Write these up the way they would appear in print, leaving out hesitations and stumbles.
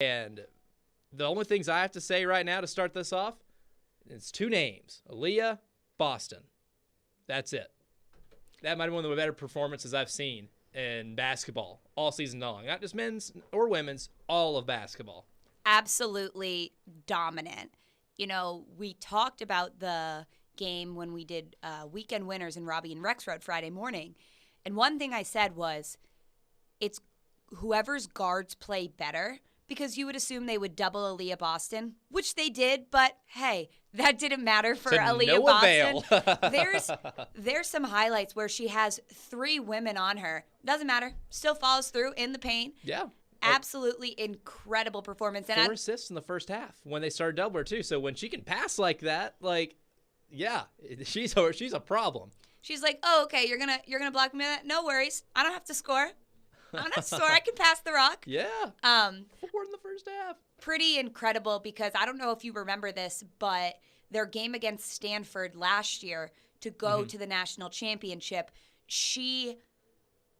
And the only things I have to say right now to start this off, it's 2 names, Aaliyah, Boston. That's it. That might be one of the better performances I've seen in basketball all season long. Not just men's or women's, all of basketball. Absolutely dominant. We talked about the game when we did weekend winners in Robbie and Rexroad Friday morning. And one thing I said was, it's whoever's guards play better, because you would assume they would double Aaliyah Boston, which they did, but hey, that didn't matter for Aaliyah Boston. There's some highlights where she has 3 women on her. Doesn't matter. Still follows through in the paint. Yeah. Absolutely incredible performance. And 4 assists in the first half when they started doubling her too. So when she can pass like that, yeah, she's a problem. She's like, oh, okay, you're gonna block me. No worries. I don't have to score. I can pass the rock. Yeah. 4 in the first half. Pretty incredible, because I don't know if you remember this, but their game against Stanford last year to go to the national championship,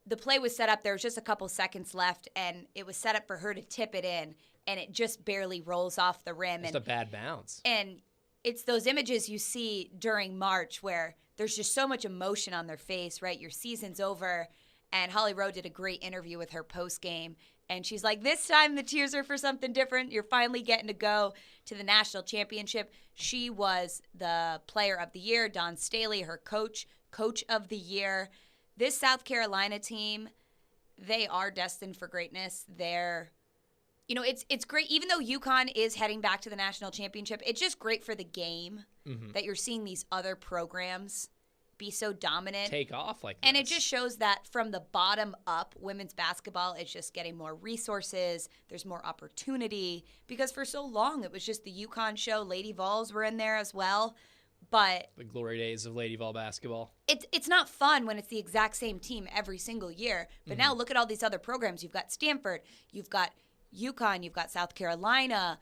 the play was set up. There was just a couple seconds left, and it was set up for her to tip it in, and it just barely rolls off the rim. It's a bad bounce. And it's those images you see during March where there's just so much emotion on their face, right? Your season's over. And Holly Rowe did a great interview with her post-game. And she's like, this time the tears are for something different. You're finally getting to go to the national championship. She was the player of the year. Dawn Staley, her coach of the year. This South Carolina team, they are destined for greatness. It's great. Even though UConn is heading back to the national championship, it's just great for the game that you're seeing these other programs be so dominant. Take off like this. And it just shows that from the bottom up, women's basketball is just getting more resources. There's more opportunity, because for so long it was just the UConn show. Lady Vols were in there as well. But the glory days of Lady Vol basketball. It's not fun when it's the exact same team every single year. But now look at all these other programs. You've got Stanford, you've got UConn, you've got South Carolina,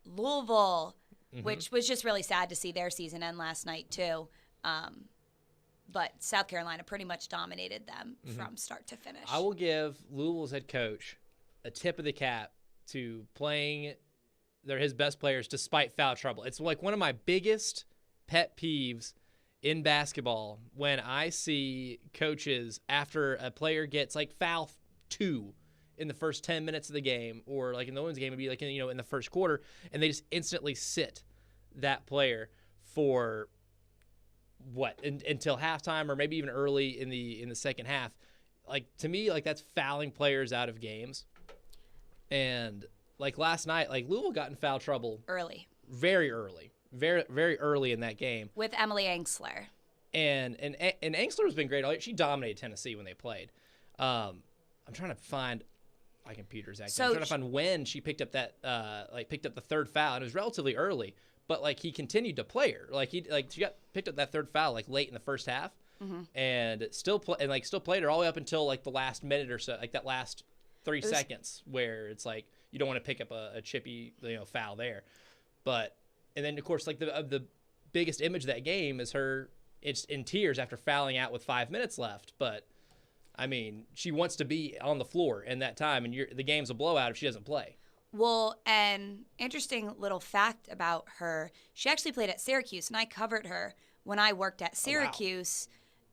Louisville, which was just really sad to see their season end last night too. But South Carolina pretty much dominated them from start to finish. I will give Louisville's head coach a tip of the cap to playing his best players despite foul trouble. It's like one of my biggest pet peeves in basketball when I see coaches, after a player gets like foul 2 in the first 10 minutes of the game, or like in the women's game, it'd be like in the first quarter, and they just instantly sit that player for until halftime, or maybe even early in the second half. Like, to me, like, that's fouling players out of games. And like last night, like, Louisville got in foul trouble very early in that game with Emily Angsler. And Angsler has been great. She dominated Tennessee when they played. I'm trying to find my computer's acting. I'm trying to find when she picked up that picked up the 3rd foul, and it was relatively early. But like, he continued to play her. She got picked up that 3rd foul like late in the first half, and still played her all the way up until like the last minute or so, like that last 3 seconds, where it's like you don't want to pick up a chippy foul there. And then of course, like the biggest image of that game is her. It's in tears after fouling out with 5 minutes left. But I mean, she wants to be on the floor in that time, and the game's a blowout if she doesn't play. Well, an interesting little fact about her, she actually played at Syracuse, and I covered her when I worked at Syracuse,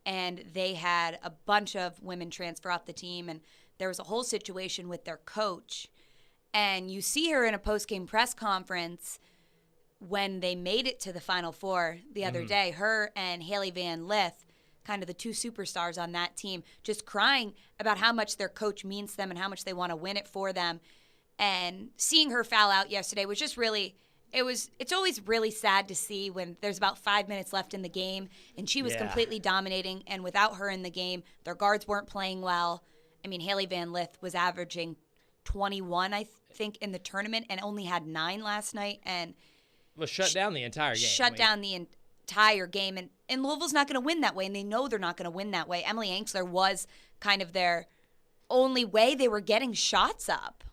and they had a bunch of women transfer off the team, and there was a whole situation with their coach. And you see her in a post-game press conference when they made it to the Final Four the other day, her and Haley Van Lith, kind of the 2 superstars on that team, just crying about how much their coach means to them and how much they want to win it for them. And seeing her foul out yesterday was just really, it's always really sad to see when there's about 5 minutes left in the game, and she was completely dominating, and without her in the game, their guards weren't playing well. I mean, Haley Van Lith was averaging 21, I think, in the tournament, and only had 9 last night, and was shut down the entire game. Shut down the entire game, and Louisville's not going to win that way, and they know they're not going to win that way. Emily Angsler was kind of their only way they were getting shots up.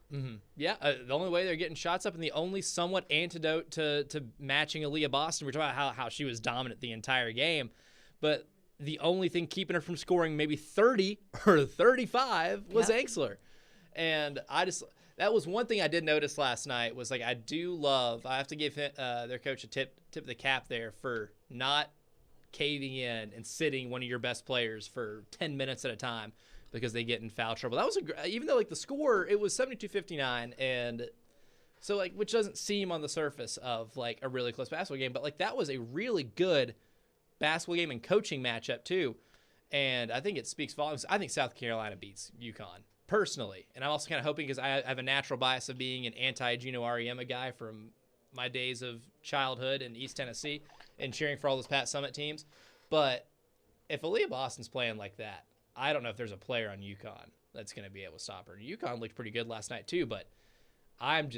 Yeah, the only way they're getting shots up, and the only somewhat antidote to matching Aaliyah Boston. We're talking about how she was dominant the entire game, but the only thing keeping her from scoring maybe 30 or 35 was Angsler. And That was one thing I did notice last night was I have to give their coach a tip of the cap there for not caving in and sitting one of your best players for 10 minutes at a time because they get in foul trouble. That was even though the score, it was 72-59, and so which doesn't seem on the surface of a really close basketball game, but that was a really good basketball game and coaching matchup too. And I think it speaks volumes. I think South Carolina beats UConn personally, and I'm also kind of hoping because I have a natural bias of being an anti-Gino Auriemma guy from my days of childhood in East Tennessee and cheering for all those Pat Summitt teams. But if Aaliyah Boston's playing like that, I don't know if there's a player on UConn that's going to be able to stop her. UConn looked pretty good last night too, but I'm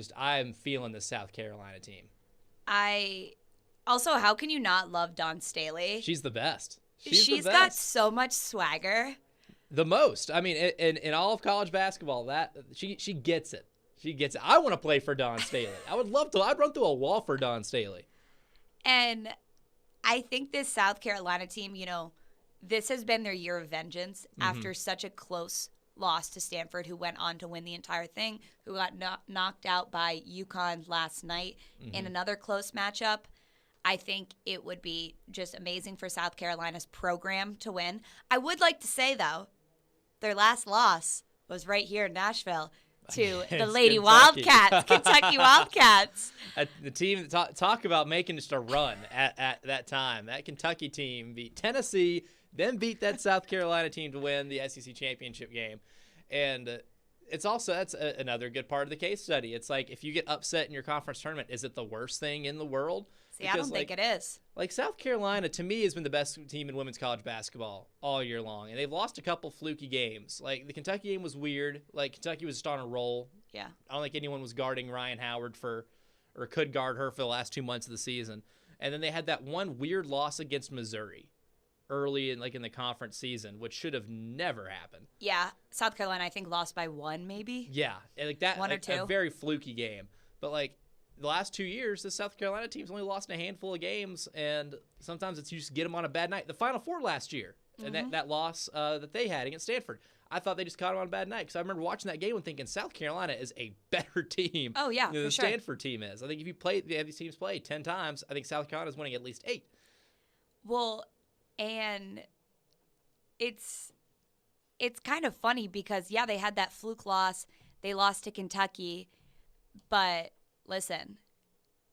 feeling the South Carolina team. Also, how can you not love Dawn Staley? She's the best. She's got so much swagger. The most. I mean, in all of college basketball, that she gets it. She gets it. I want to play for Dawn Staley. I would love to. I'd run through a wall for Dawn Staley. And I think this South Carolina team, this has been their year of vengeance after such a close loss to Stanford, who went on to win the entire thing, who got knocked out by UConn last night in another close matchup. I think it would be just amazing for South Carolina's program to win. I would like to say, though, their last loss was right here in Nashville to the Lady Kentucky. Wildcats, Kentucky Wildcats. The team that talk about making just a run at that time. That Kentucky team beat Tennessee, then beat that South Carolina team to win the SEC championship game. And that's another good part of the case study. It's if you get upset in your conference tournament, is it the worst thing in the world? See, I don't think it is. South Carolina, to me, has been the best team in women's college basketball all year long. And they've lost a couple fluky games. The Kentucky game was weird. Kentucky was just on a roll. Yeah. I don't think anyone was guarding Ryan Howard or could guard her for the last 2 months of the season. And then they had that one weird loss against Missouri early in the conference season, which should have never happened. Yeah. South Carolina, I think, lost by 1 maybe. Yeah. That. 1 or 2. A very fluky game. But the last 2 years, the South Carolina team's only lost a handful of games, and sometimes it's you just get them on a bad night. The Final Four last year, and that loss that they had against Stanford, I thought they just caught them on a bad night because I remember watching that game and thinking South Carolina is a better team than the Stanford team is. I think if you have these teams play 10 times, I think South Carolina's winning at least 8. Well, and it's kind of funny because, they had that fluke loss. They lost to Kentucky, but listen,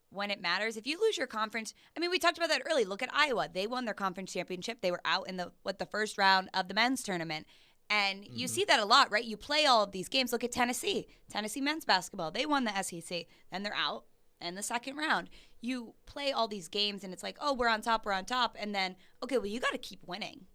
when it matters, if you lose your conference, we talked about that early. Look at Iowa. They won their conference championship. They were out in the first round of the men's tournament. And you see that a lot, right? You play all of these games. Look at Tennessee men's basketball. They won the SEC. Then they're out in the second round. You play all these games, and it's we're on top. And then, okay, well, you got to keep winning,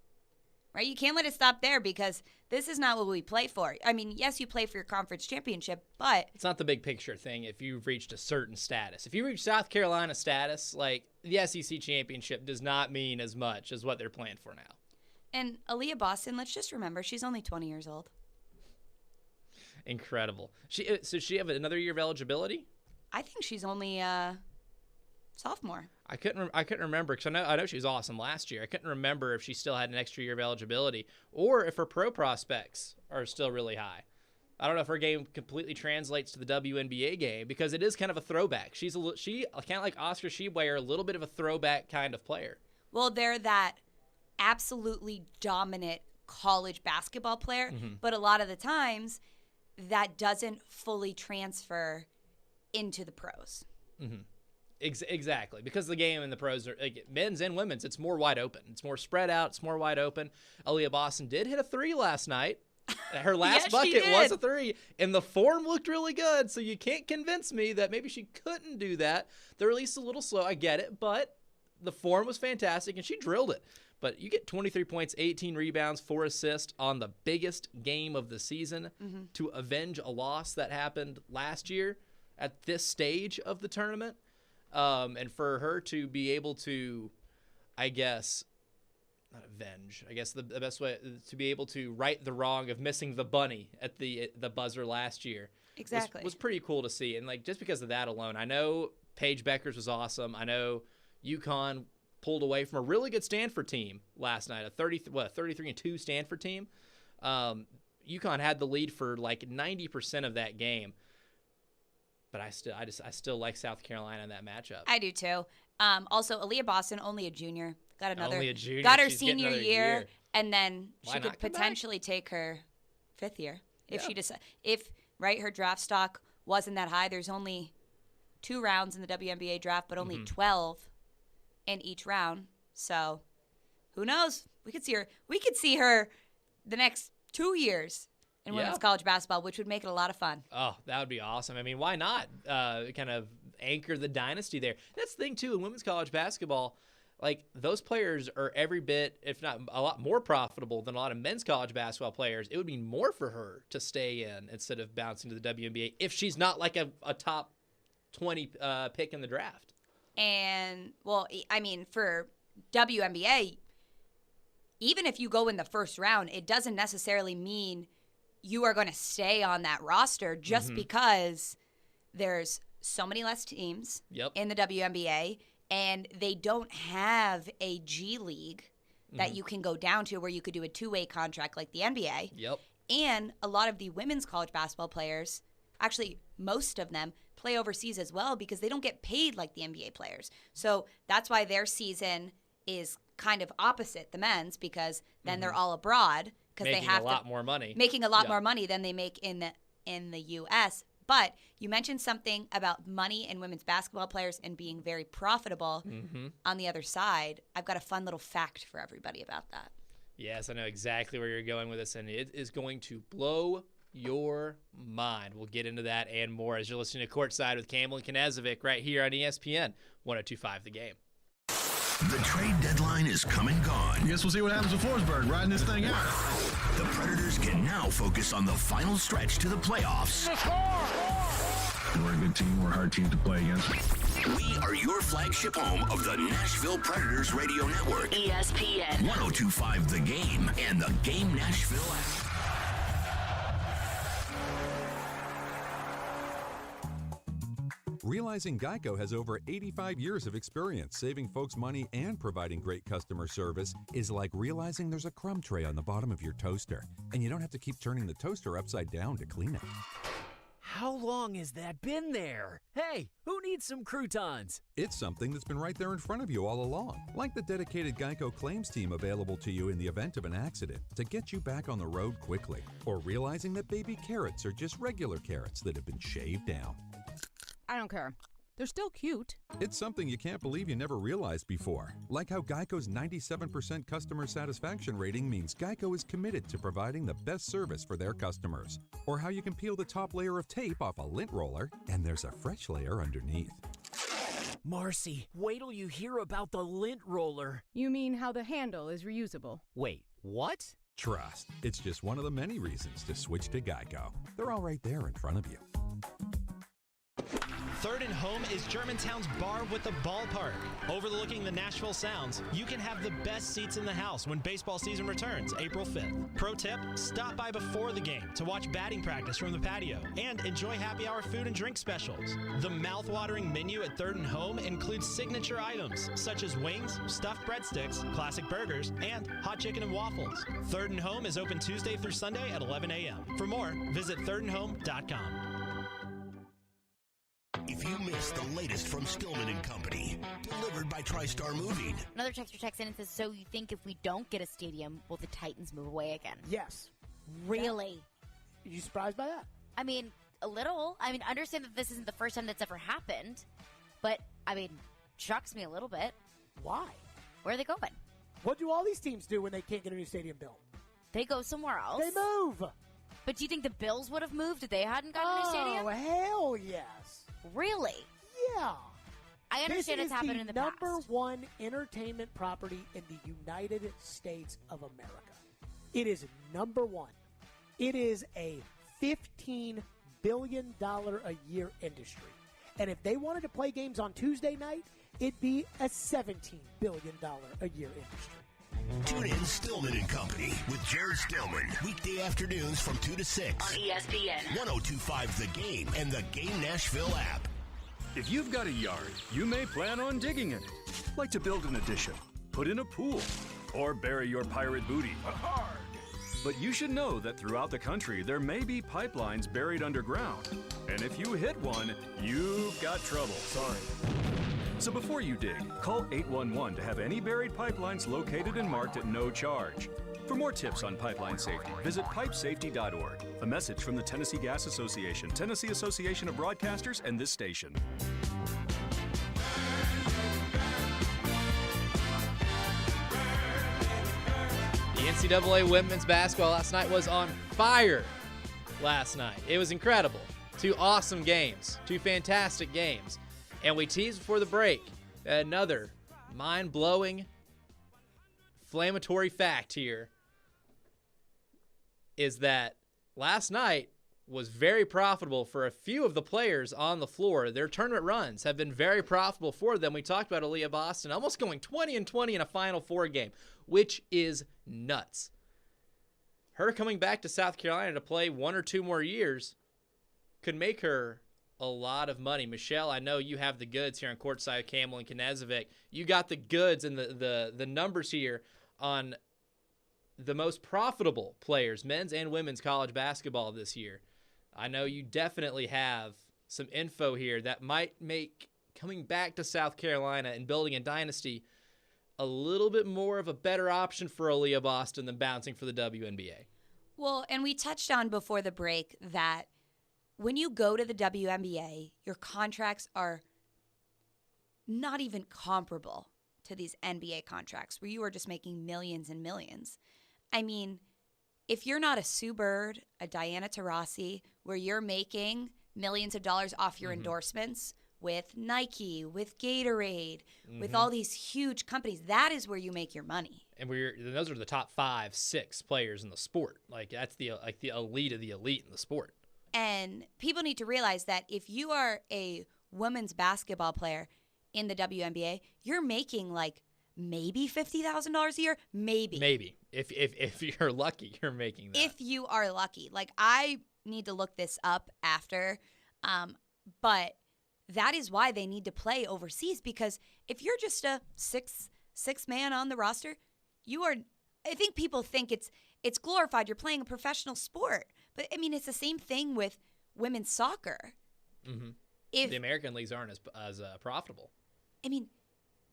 right? You can't let it stop there because this is not what we play for. Yes, you play for your conference championship, but it's not the big picture thing if you've reached a certain status. If you reach South Carolina status, the SEC championship does not mean as much as what they're playing for now. And Aaliyah Boston, let's just remember, she's only 20 years old. Incredible. So she have another year of eligibility? I think she's only sophomore. I couldn't remember because I know she was awesome last year. I couldn't remember if she still had an extra year of eligibility or if her pro prospects are still really high. I don't know if her game completely translates to the WNBA game because it is kind of a throwback. She kind of like Oscar Tshiebwe, a little bit of a throwback kind of player. Well, they're that absolutely dominant college basketball player, but a lot of the times that doesn't fully transfer into the pros. Exactly, because the game in the pros are men's and women's. It's more wide open. It's more spread out. It's more wide open. Aaliyah Boston did hit a 3 last night. Her last bucket was a 3, and the form looked really good. So you can't convince me that maybe she couldn't do that. The release a little slow. I get it, but the form was fantastic, and she drilled it. But you get 23 points, 18 rebounds, 4 assists on the biggest game of the season to avenge a loss that happened last year at this stage of the tournament. And for her to be able to, not avenge, the best way to be able to right the wrong of missing the bunny at the buzzer last year. Exactly. Was pretty cool to see. And just because of that alone, I know Paige Beckers was awesome. I know UConn pulled away from a really good Stanford team last night, a 33-2 Stanford team. UConn had the lead for 90% of that game. But I still like South Carolina in that matchup. I do too. Also, Aaliyah Boston, only a junior, got Only a junior. got her She's senior getting another year, and then Why she not could come back? potentially take her 5th year if she decides. If her draft stock wasn't that high. There's only 2 rounds in the WNBA draft, but only 12 in each round. So, who knows? We could see her. We could see her the next 2 years in women's college basketball, which would make it a lot of fun. Oh, that would be awesome. I mean, why not kind of anchor the dynasty there? That's the thing, too, in women's college basketball. Like, those players are every bit, if not a lot more profitable than a lot of men's college basketball players. It would be more for her to stay in instead of bouncing to the WNBA if she's not like a top 20 pick in the draft. And, well, I mean, for WNBA, even if you go in the first round, it doesn't necessarily mean you are going to stay on that roster just because there's so many less teams in the WNBA, and they don't have a G League that you can go down to where you could do a 2-way contract like the NBA. And a lot of the women's college basketball players, actually most of them, play overseas as well because they don't get paid like the NBA players. So that's why their season is kind of opposite the men's, because then they're all abroad because they have making a lot more money. Making a lot more money than they make in the U.S. But you mentioned something about money and women's basketball players and being very profitable. On the other side, I've got a fun little fact for everybody about that. Yes, I know exactly where you're going with this, and it is going to blow your mind. We'll get into that and more as you're listening to Courtside with Campbell and Knezovic right here on ESPN 102.5 The Game. The trade deadline is come and gone. I guess we'll see what happens with Forsberg riding this thing out. The Predators can now focus on the final stretch to the playoffs. We're a good team. We're a hard team to play against. We are your flagship home of the Nashville Predators radio network. ESPN 102.5 The Game and the Game Nashville app. Realizing Geico has over 85 years of experience saving folks money and providing great customer service is like realizing there's a crumb tray on the bottom of your toaster, and you don't have to keep turning the toaster upside down to clean it. How long has that been there? Hey, who needs some croutons? It's something that's been right there in front of you all along, like the dedicated Geico claims team available to you in the event of an accident to get you back on the road quickly, or realizing that baby carrots are just regular carrots that have been shaved down. I don't care. They're still cute. It's something you can't believe you never realized before. Like how Geico's 97% customer satisfaction rating means Geico is committed to providing the best service for their customers. Or how you can peel the top layer of tape off a lint roller and there's a fresh layer underneath. Marcy, wait till you hear about the lint roller. You mean how the handle is reusable? Wait, what? Trust. It's just one of the many reasons to switch to Geico. They're all right there in front of you. Third and Home is Germantown's bar with the ballpark. Overlooking the Nashville Sounds, you can have the best seats in the house when baseball season returns April 5th. Pro tip, stop by before the game to watch batting practice from the patio and enjoy happy hour food and drink specials. The mouth-watering menu at Third and Home includes signature items such as wings, stuffed breadsticks, classic burgers, and hot chicken and waffles. Third and Home is open Tuesday through Sunday at 11 a.m. For more, visit thirdandhome.com. If you missed the latest from Stillman and Company, delivered by TriStar Moving. Another texter texts in and says, so you think if we don't get a stadium, will the Titans move away again? Yes. Really? Are you surprised by that? I mean, a little. I mean, understand that this isn't the first time that's ever happened, but, I mean, shocks me a little bit. Why? Where are they going? What do all these teams do when they can't get a new stadium built? They go somewhere else. They move. But do you think the Bills would have moved if they hadn't gotten a new stadium? Oh, hell yes. Really? Yeah. I understand it's happened in the past. This is the number one entertainment property in the United States of America. It is number one. It is a $15 billion a year industry. And if they wanted to play games on Tuesday night, it'd be a $17 billion a year industry. Tune in Stillman and Company with Jared Stillman. Weekday afternoons from 2 to 6. On ESPN. 102.5 The Game and the Game Nashville app. If you've got a yard, you may plan on digging in it. Like to build an addition, put in a pool, or bury your pirate booty hard. But you should know that throughout the country, there may be pipelines buried underground. And if you hit one, you've got trouble. Sorry. So before you dig, call 811 to have any buried pipelines located and marked at no charge. For more tips on pipeline safety, visit pipesafety.org. A message from the Tennessee Gas Association, Tennessee Association of Broadcasters, and this station. The NCAA women's basketball last night was on fire last night. It was incredible. 2 awesome games, 2 fantastic games. And we teased before the break another mind-blowing, inflammatory fact here is that last night was very profitable for a few of the players on the floor. Their tournament runs have been very profitable for them. We talked about Aaliyah Boston almost going 20-20 in a Final Four game, which is nuts. Her coming back to South Carolina to play 1 or 2 more years could make her a lot of money. Michelle, I know you have the goods here on Courtside, Campbell, and Knezovic. You got the goods and the numbers here on the most profitable players, men's and women's college basketball this year. I know you definitely have some info here that might make coming back to South Carolina and building a dynasty a little bit more of a better option for Aaliyah Boston than bouncing for the WNBA. Well, and we touched on before the break that when you go to the WNBA, your contracts are not even comparable to these NBA contracts where you are just making millions and millions. I mean, if you're not a Sue Bird, a Diana Taurasi, where you're making millions of dollars off your endorsements with Nike, with Gatorade, with all these huge companies, that is where you make your money. And those are the top 5, 6 players in the sport. Like that's the elite of the elite in the sport. And people need to realize that if you are a women's basketball player in the WNBA, you're making like maybe $50,000 a year, maybe. If you're lucky, you're making that. If you are lucky. Like, I need to look this up after, but that is why they need to play overseas, because if you're just a six man on the roster, I think people think it's glorified. You're playing a professional sport. But, I mean, it's the same thing with women's soccer. The American leagues aren't as profitable. I mean,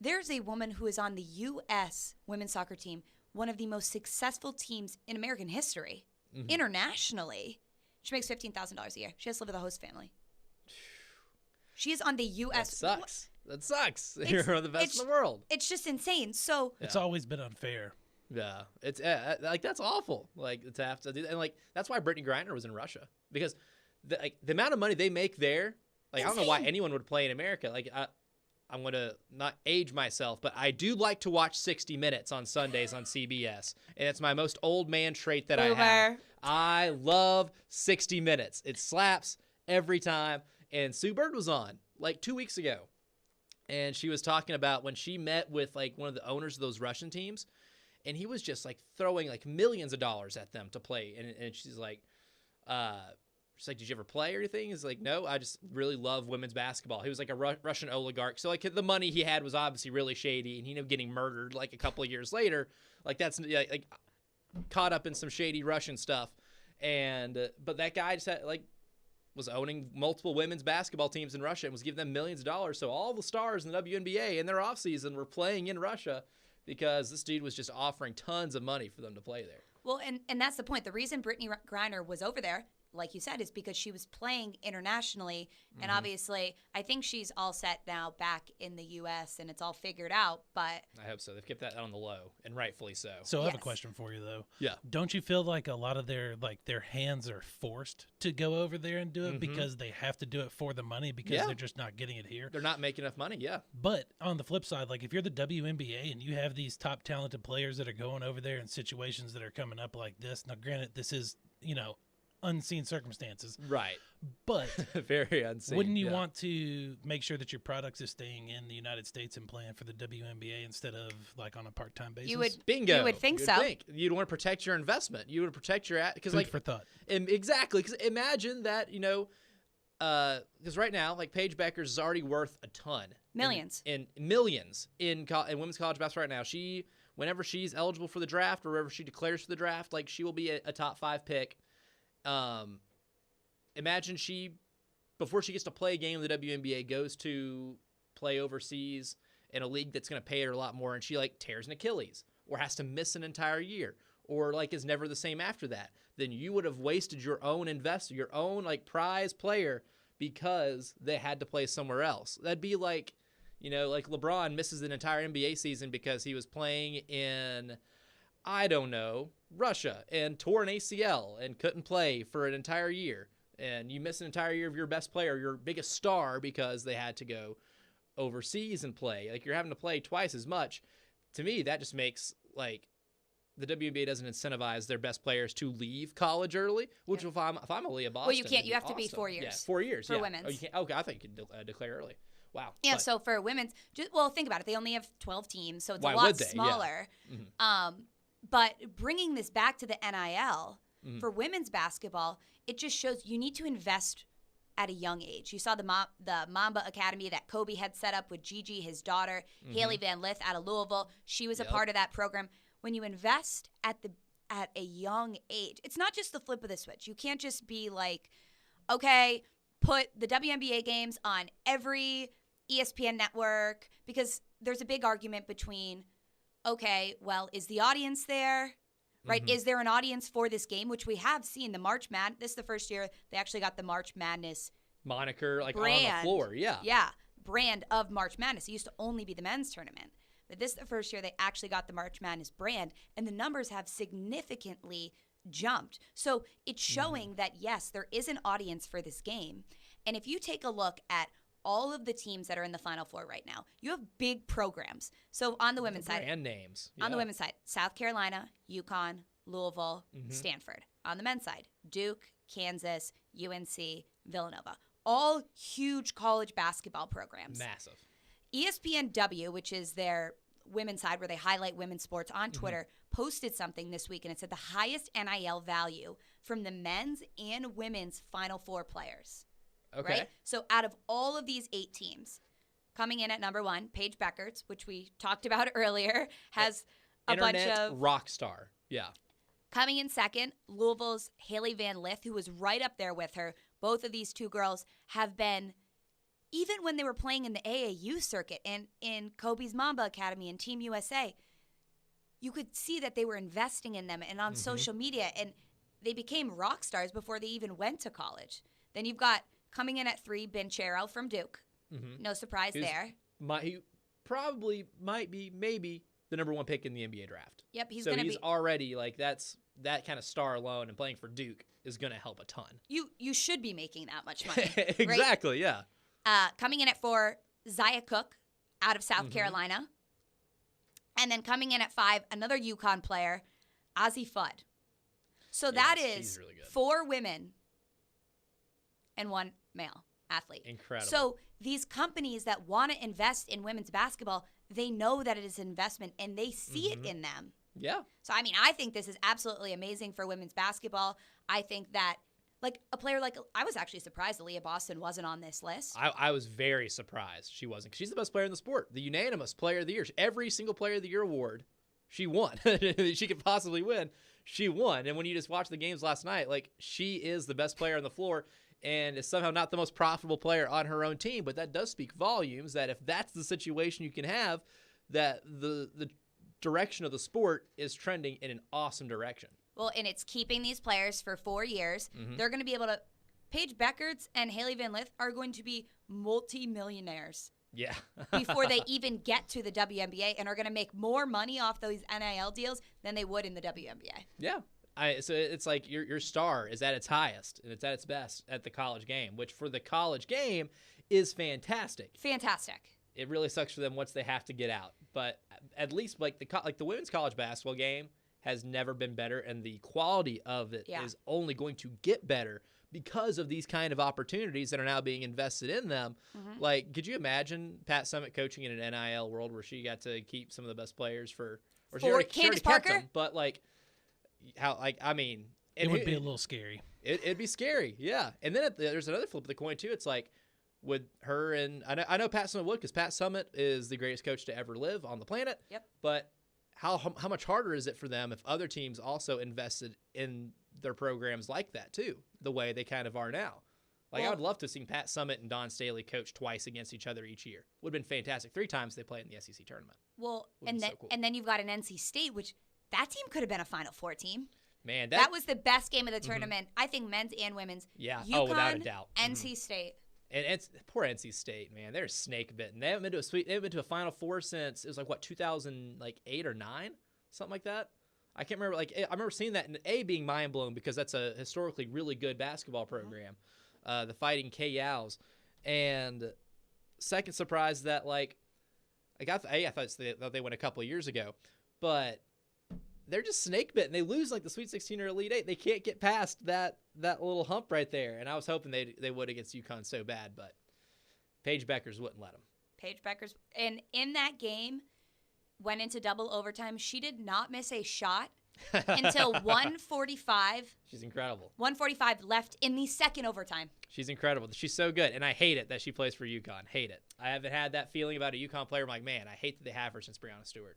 there's a woman who is on the U.S. women's soccer team, one of the most successful teams in American history, internationally. She makes $15,000 a year. She has to live with a host family. She is on the U.S. That sucks. You're one of the best in the world. It's just insane. So it's always been unfair. Yeah, it's like that's awful. Like to have to do, and like that's why Brittany Griner was in Russia, because the amount of money they make there. Like insane. I don't know why anyone would play in America. Like I'm gonna not age myself, but I do like to watch 60 Minutes on Sundays on CBS, and it's my most old man trait that I have. I love 60 Minutes. It slaps every time. And Sue Bird was on like 2 weeks ago, and she was talking about when she met with like one of the owners of those Russian teams, and he was just like throwing like millions of dollars at them to play. And she's like, did you ever play or anything? He's like, no, I just really love women's basketball. He was like a Russian oligarch. So like the money he had was obviously really shady, and he ended up getting murdered like a couple of years later. Like that's like caught up in some shady Russian stuff. And, but that guy just had was owning multiple women's basketball teams in Russia and was giving them millions of dollars. So all the stars in the WNBA in their offseason were playing in Russia because this dude was just offering tons of money for them to play there. Well, and that's the point. The reason Brittany Griner was over there, like you said, is because she was playing internationally. And obviously, I think she's all set now back in the U.S. and it's all figured out. But I hope so. They've kept that on the low, and rightfully so. So I have a question for you, though. Yeah. Don't you feel like a lot of their hands are forced to go over there and do it because they have to do it for the money because they're just not getting it here? They're not making enough money, yeah. But on the flip side, like if you're the WNBA and you have these top talented players that are going over there in situations that are coming up like this, now granted, this is, unseen circumstances. Right. But very unseen. Wouldn't you want to make sure that your products is staying in the United States and playing for the WNBA instead of like on a part-time basis? Bingo. You would think so. You'd want to protect your investment. You would protect your because food for thought. Exactly. Because imagine that because right now like Paige Beckers is already worth a ton. Millions. In millions in women's college basketball right now. She whenever she's eligible for the draft or wherever she declares for the draft, like she will be a top 5 pick. Imagine before she gets to play a game in the WNBA, goes to play overseas in a league that's going to pay her a lot more, and she like tears an Achilles or has to miss an entire year or like is never the same after that. Then you would have wasted your own investor, your own like prize player, because they had to play somewhere else. That'd be like, like LeBron misses an entire NBA season because he was playing in, I don't know, Russia and tore an ACL and couldn't play for an entire year. And you miss an entire year of your best player, your biggest star, because they had to go overseas and play. Like, you're having to play twice as much. To me, that just makes, like, the WNBA doesn't incentivize their best players to leave college early, which if I'm Aaliyah Boston. Well, you can't. You have to be 4 years. Yeah, 4 years. For women's. Oh, you can't. Okay, I thought you could declare early. Wow. Yeah, so for women's, think about it. They only have 12 teams, so it's Why a lot would they? smaller. Yeah. But bringing this back to the NIL, for women's basketball, it just shows you need to invest at a young age. You saw the Mamba Academy that Kobe had set up with Gigi, his daughter, Haley Van Lith out of Louisville. She was a part of that program. When you invest at a young age, it's not just the flip of the switch. You can't just be like, okay, put the WNBA games on every ESPN network, because there's a big argument between, okay, well, is the audience there? Right? Is there an audience for this game? Which we have seen. The March Madness, this is the first year they actually got the March Madness moniker like brand, on the floor. Yeah, brand of March Madness. It used to only be the men's tournament. But this is the first year they actually got the March Madness brand, and the numbers have significantly jumped. So it's showing that, yes, there is an audience for this game. And if you take a look at all of the teams that are in the Final Four right now, you have big programs. So on the women's side, brand names. On the women's side, South Carolina, UConn, Louisville, Stanford. On the men's side, Duke, Kansas, UNC, Villanova. All huge college basketball programs. Massive. ESPNW, which is their women's side where they highlight women's sports on Twitter, posted something this week, and it said the highest NIL value from the men's and women's Final Four players. Okay. Right? So out of all of these 8 teams, coming in at number 1, Paige Beckerts, which we talked about earlier, has a bunch of rock star. Yeah. Coming in second, Louisville's Haley Van Lith, who was right up there with her. Both of these two girls have been, even when they were playing in the AAU circuit and in Kobe's Mamba Academy and Team USA, you could see that they were investing in them and on social media, and they became rock stars before they even went to college. Then you've got, coming in at 3, Benchero from Duke. No surprise there. He probably might be maybe the number 1 pick in the NBA draft. Yep, he's already like that kind of star alone, and playing for Duke is going to help a ton. You should be making that much money. Exactly, right? Yeah. Coming in at 4, Zaya Cook out of South Carolina. And then coming in at 5, another UConn player, Ozzie Fudd. So that is really 4 women and 1 male athlete. Incredible. So these companies that want to invest in women's basketball, they know that it is an investment and they see it in them. Yeah. So, I mean, I think this is absolutely amazing for women's basketball. I think that, like, a player like, I was actually surprised Aaliyah Boston wasn't on this list. I was very surprised she wasn't, because she's the best player in the sport. The unanimous player of the year. Every single player of the year award, she won. She could possibly win. She won. And when you just watch the games last night, like, she is the best player on the floor and is somehow not the most profitable player on her own team. But that does speak volumes that if that's the situation you can have, that the direction of the sport is trending in an awesome direction. Well, and it's keeping these players for 4 years. They're going to be able to – Paige Beckerts and Haley Van Lith are going to be multi-millionaires. Yeah. Before they even get to the WNBA, and are going to make more money off those NIL deals than they would in the WNBA. Yeah. So it's like your star is at its highest and it's at its best at the college game, which for the college game is fantastic. Fantastic. It really sucks for them once they have to get out. But at least like the women's college basketball game has never been better, and the quality of it is only going to get better because of these kind of opportunities that are now being invested in them. Like, could you imagine Pat Summitt coaching in an NIL world where she got to keep some of the best players or she already Candace kept Parker? them, but like how, like, I mean, it would be a little scary. It'd be scary, yeah. And then there's another flip of the coin too. It's like with her, and I know Pat Summitt would, because Pat Summitt is the greatest coach to ever live on the planet. Yep. But how much harder is it for them if other teams also invested in their programs like that too, the way they kind of are now? Like, I would love to have seen Pat Summitt and Don Staley coach twice against each other each year. Would have been fantastic. 3 times they played in the SEC tournament. Well, and then you've got an NC State, which that team could have been a Final Four team. Man, that was the best game of the tournament. I think men's and women's. Yeah, UConn, without a doubt. NC State. And it's poor NC State, man. They're snake bitten. They haven't been to a Final Four since it was like 2008 or 9, something like that. I can't remember. Like, I remember seeing that and being mind blown because that's a historically really good basketball program. The Fighting K-Yows. And second surprise that, like, I thought they went a couple of years ago, but they're just snake bitten. They lose like the Sweet 16 or Elite 8. They can't get past that little hump right there. And I was hoping they would against UConn so bad, but Paige Beckers wouldn't let them. Paige Beckers, and in that game, went into double overtime. She did not miss a shot until 1:45. She's incredible. 1:45 left in the second overtime. She's incredible. She's so good, and I hate it that she plays for UConn. Hate it. I haven't had that feeling about a UConn player. I'm like, man, I hate that they have her since Breonna Stewart.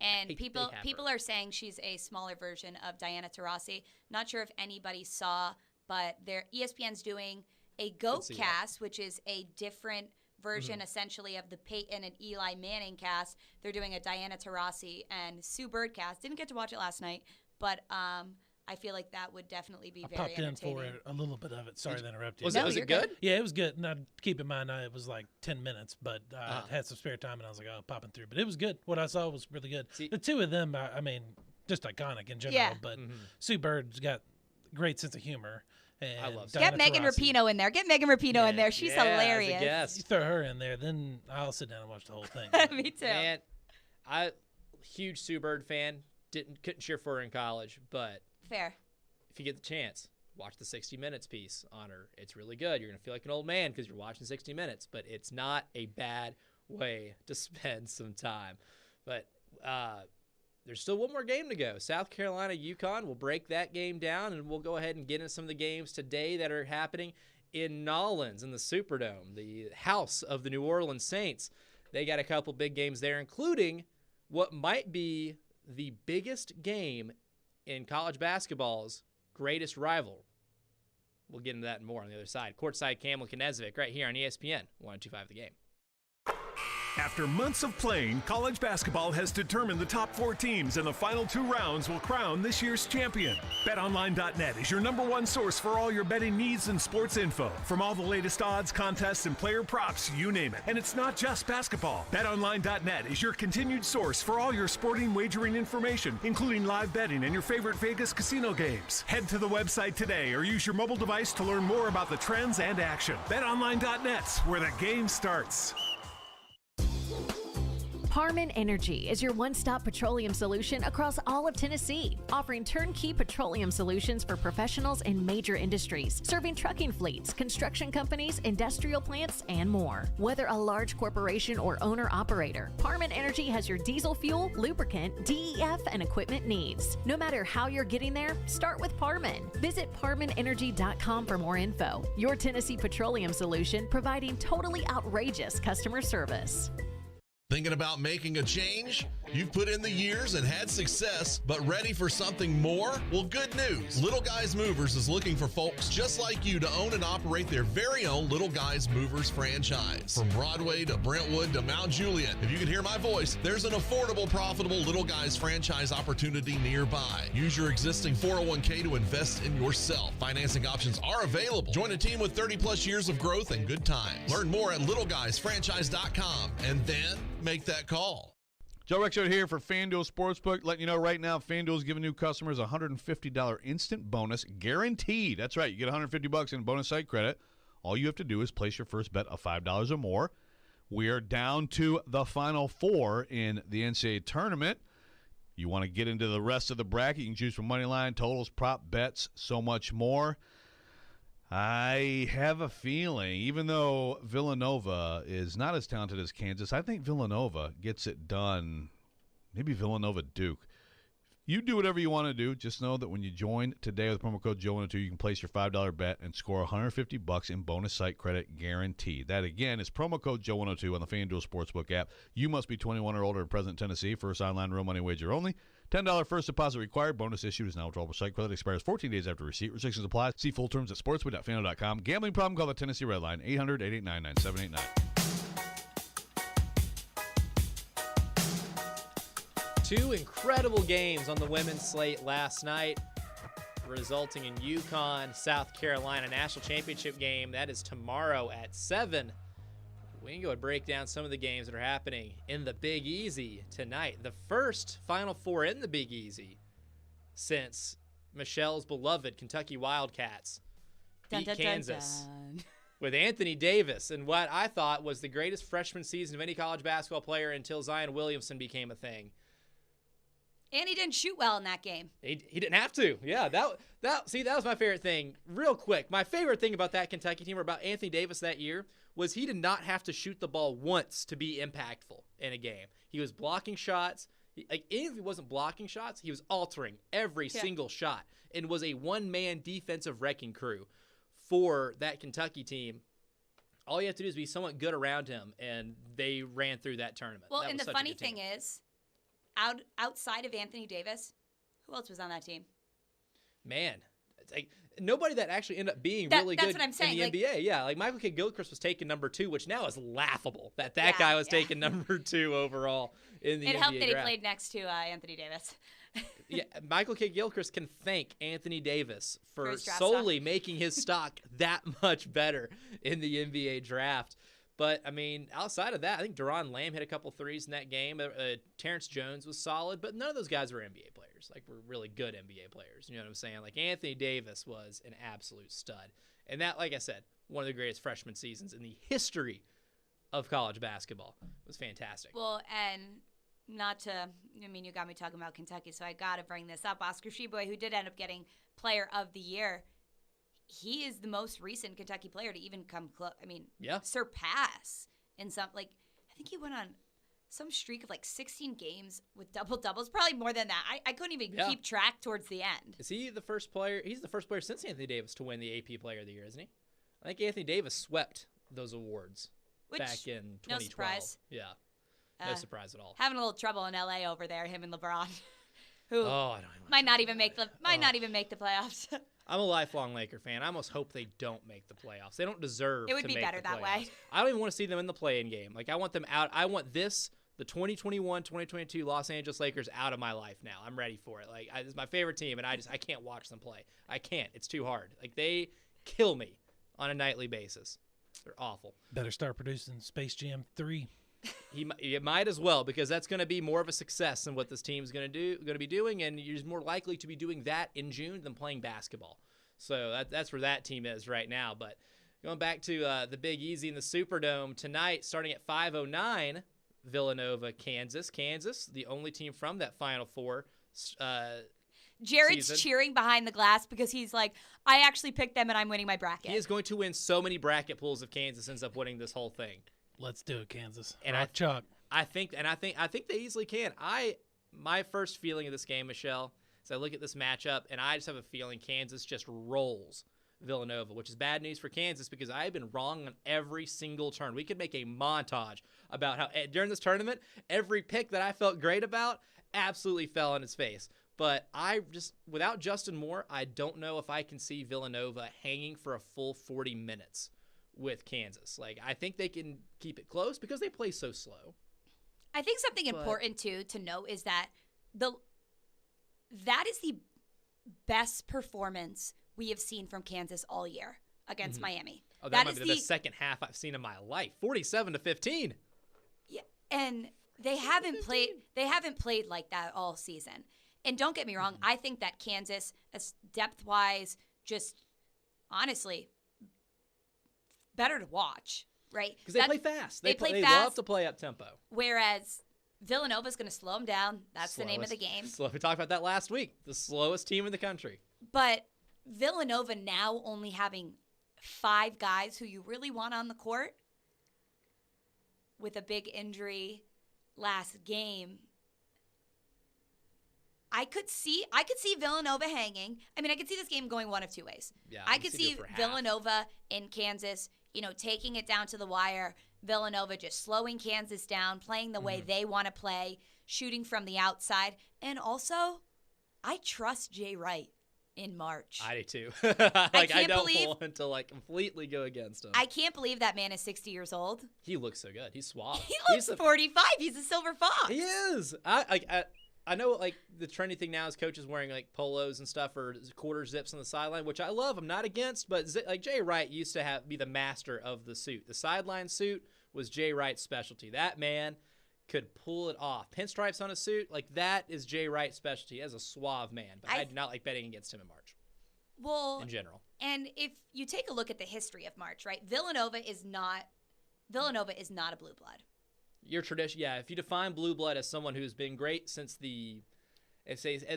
And people are saying she's a smaller version of Diana Taurasi. Not sure if anybody saw, but ESPN's doing a GOAT cast, which is a different version essentially of the Peyton and Eli Manning cast. They're doing a Diana Taurasi and Sue Bird cast. Didn't get to watch it last night, but I feel like that would definitely be very entertaining. I popped in for a little bit of it. Sorry to interrupt you. Was it good? Yeah, it was good. Now, keep in mind, it was like 10 minutes, but I had some spare time, and I was like, popping through. But it was good. What I saw was really good. The two of them, I mean, just iconic in general, but Sue Bird's got great sense of humor. And I love Get Megan Rapinoe in there. Get Megan Rapinoe in there. She's hilarious. Yes. You throw her in there, then I'll sit down and watch the whole thing. Me too. Man, huge Sue Bird fan. Couldn't cheer for her in college, but fair. If you get the chance, watch the 60 Minutes piece on her. It's really good. You're gonna feel like an old man because you're watching 60 Minutes, but it's not a bad way to spend some time. But there's still one more game to go. South Carolina, UConn. We'll break that game down, and we'll go ahead and get into some of the games today that are happening in Nolens in the Superdome, the house of the New Orleans Saints. They got a couple big games there, including what might be the biggest game in college basketball's greatest rival. We'll get into that and more on the other side. Courtside, Campbell, Knezovic, right here on ESPN 102.5 The Game. After months of playing, college basketball has determined the top 4 teams, and the final 2 rounds will crown this year's champion. BetOnline.net is your #1 source for all your betting needs and sports info. From all the latest odds, contests, and player props, you name it. And it's not just basketball. BetOnline.net is your continued source for all your sporting wagering information, including live betting and your favorite Vegas casino games. Head to the website today or use your mobile device to learn more about the trends and action. BetOnline.net's where the game starts. Harmon Energy is your one-stop petroleum solution across all of Tennessee, offering turnkey petroleum solutions for professionals in major industries, serving trucking fleets, construction companies, industrial plants, and more. Whether a large corporation or owner-operator, Harmon Energy has your diesel fuel, lubricant, DEF, and equipment needs. No matter how you're getting there, start with Parman. Visit ParmanEnergy.com for more info. Your Tennessee petroleum solution, providing totally outrageous customer service. Thinking about making a change? You've put in the years and had success, but ready for something more? Well, good news. Little Guys Movers is looking for folks just like you to own and operate their very own Little Guys Movers franchise. From Broadway to Brentwood to Mount Juliet, if you can hear my voice, there's an affordable, profitable Little Guys franchise opportunity nearby. Use your existing 401k to invest in yourself. Financing options are available. Join a team with 30-plus years of growth and good times. Learn more at littleguysfranchise.com and then make that call. Joe Rexroad here for FanDuel Sportsbook, letting you know right now FanDuel is giving new customers a $150 instant bonus guaranteed. That's right, you get $150 in bonus site credit. All you have to do is place your first bet of $5 or more. We are down to the final 4 in the NCAA tournament. You want to get into the rest of the bracket, you can choose from money line, totals, prop bets, so much more. I have a feeling, even though Villanova is not as talented as Kansas, I think Villanova gets it done. Maybe Villanova-Duke. You do whatever you want to do. Just know that when you join today with promo code Joe102, you can place your $5 bet and score $150 in bonus site credit guaranteed. That, again, is promo code Joe102 on the FanDuel Sportsbook app. You must be 21 or older and present in Tennessee. First online real money wager only. $10 first deposit required. Bonus issued is now withdrawable site credit. Expires 14 days after receipt. Restrictions apply. See full terms at sportsbook.fanduel.com. Gambling problem? Call the Tennessee Red Line, 800-889-9789. Two incredible games on the women's slate last night, resulting in UConn, South Carolina national championship game. That is tomorrow at 7. We can go and break down some of the games that are happening in the Big Easy tonight. The first Final Four in the Big Easy since Michelle's beloved Kentucky Wildcats beat Kansas with Anthony Davis in what I thought was the greatest freshman season of any college basketball player until Zion Williamson became a thing. And he didn't shoot well in that game. He didn't have to. Yeah, that was my favorite thing. Real quick, my favorite thing about that Kentucky team or about Anthony Davis that year was he did not have to shoot the ball once to be impactful in a game. He was blocking shots. Even if he wasn't blocking shots, he was altering every single shot and was a one-man defensive wrecking crew for that Kentucky team. All you have to do is be somewhat good around him, and they ran through that tournament. Well, and the funny thing is, outside of Anthony Davis, who else was on that team? Man, it's like nobody that actually ended up being really good what I'm saying. in the NBA. Yeah, like Michael Kidd-Gilchrist was taken number 2, which now is laughable that guy was taken number 2 overall in the NBA It helped that draft. he played next to Anthony Davis. Yeah, Michael Kidd-Gilchrist can thank Anthony Davis for solely making his stock that much better in the NBA draft. But, I mean, outside of that, I think Deron Lamb hit a couple threes in that game. Terrence Jones was solid, but none of those guys were NBA players. Like, were really good NBA players. You know what I'm saying? Like, Anthony Davis was an absolute stud. And that, like I said, one of the greatest freshman seasons in the history of college basketball. It was fantastic. Well, and not to, I mean, you got me talking about Kentucky, so I got to bring this up. Oscar Tshiebwe, who did end up getting Player of the Year, he is the most recent Kentucky player to even come close. I mean, surpass in some, like, I think he went on some streak of like 16 games with double-doubles, probably more than that. I couldn't even keep track towards the end. Is he the first player? He's the first player since Anthony Davis to win the AP Player of the Year, isn't he? I think Anthony Davis swept those awards back in 2012. No surprise. Yeah, no surprise at all. Having a little trouble in LA over there, him and LeBron, who might not even make the playoffs. I'm a lifelong Laker fan. I almost hope they don't make the playoffs. They don't deserve. It would be better that way. I don't even want to see them in the play-in game. Like, I want them out. I want the 2021-2022 Los Angeles Lakers out of my life now. I'm ready for it. Like, it's my favorite team, and I can't watch them play. I can't. It's too hard. Like, they kill me on a nightly basis. They're awful. Better start producing Space Jam 3. He might as well, because that's going to be more of a success than what this team's going to be doing, and you're more likely to be doing that in June than playing basketball. So that's where that team is right now. But going back to the Big Easy in the Superdome tonight, starting at 5:09, Villanova, Kansas. Kansas, the only team from that Final Four. Jared's season. cheering behind the glass because he's like, I actually picked them and I'm winning my bracket. He is going to win so many bracket pools if Kansas ends up winning this whole thing. Let's do it, Kansas. And I think they easily can. My first feeling of this game, Michelle, is I look at this matchup and I just have a feeling Kansas just rolls Villanova, which is bad news for Kansas because I've been wrong on every single turn. We could make a montage about how during this tournament, every pick that I felt great about absolutely fell on its face. But without Justin Moore, I don't know if I can see Villanova hanging for a full 40 minutes with Kansas. Like, I think they can keep it close because they play so slow. I think something important too to note is that that is the best performance we have seen from Kansas all year against Miami. Oh, that might be the second half I've seen in my life. 47-15. Yeah, and they haven't played like that all season. And don't get me wrong, I think that Kansas, depth-wise, just honestly better to watch, right? Because they play fast. They play fast. They love to play up tempo. Whereas Villanova's going to slow them down. That's the name of the game. We talked about that last week. The slowest team in the country. But Villanova now only having 5 guys who you really want on the court with a big injury last game. I could see Villanova hanging. I mean, I could see this game going one of two ways. Yeah, I could see Villanova in Kansas, taking it down to the wire. Villanova just slowing Kansas down, playing the way they want to play, shooting from the outside. And also, I trust Jay Wright in March. I do too. I don't want to completely go against him. I can't believe that man is 60 years old. He looks so good. He's suave. He looks 45. He's a silver fox. He is. I know the trendy thing now is coaches wearing polos and stuff or quarter zips on the sideline, which I love. I'm not against, but Jay Wright used to be the master of the suit. The sideline suit was Jay Wright's specialty. That man could pull it off. Pinstripes on a suit, that is Jay Wright's specialty as a suave man. But I do not like betting against him in March. Well, in general. And if you take a look at the history of March, right? Villanova is not a blue blood. Your tradition, yeah. If you define blue blood as someone who's been great since at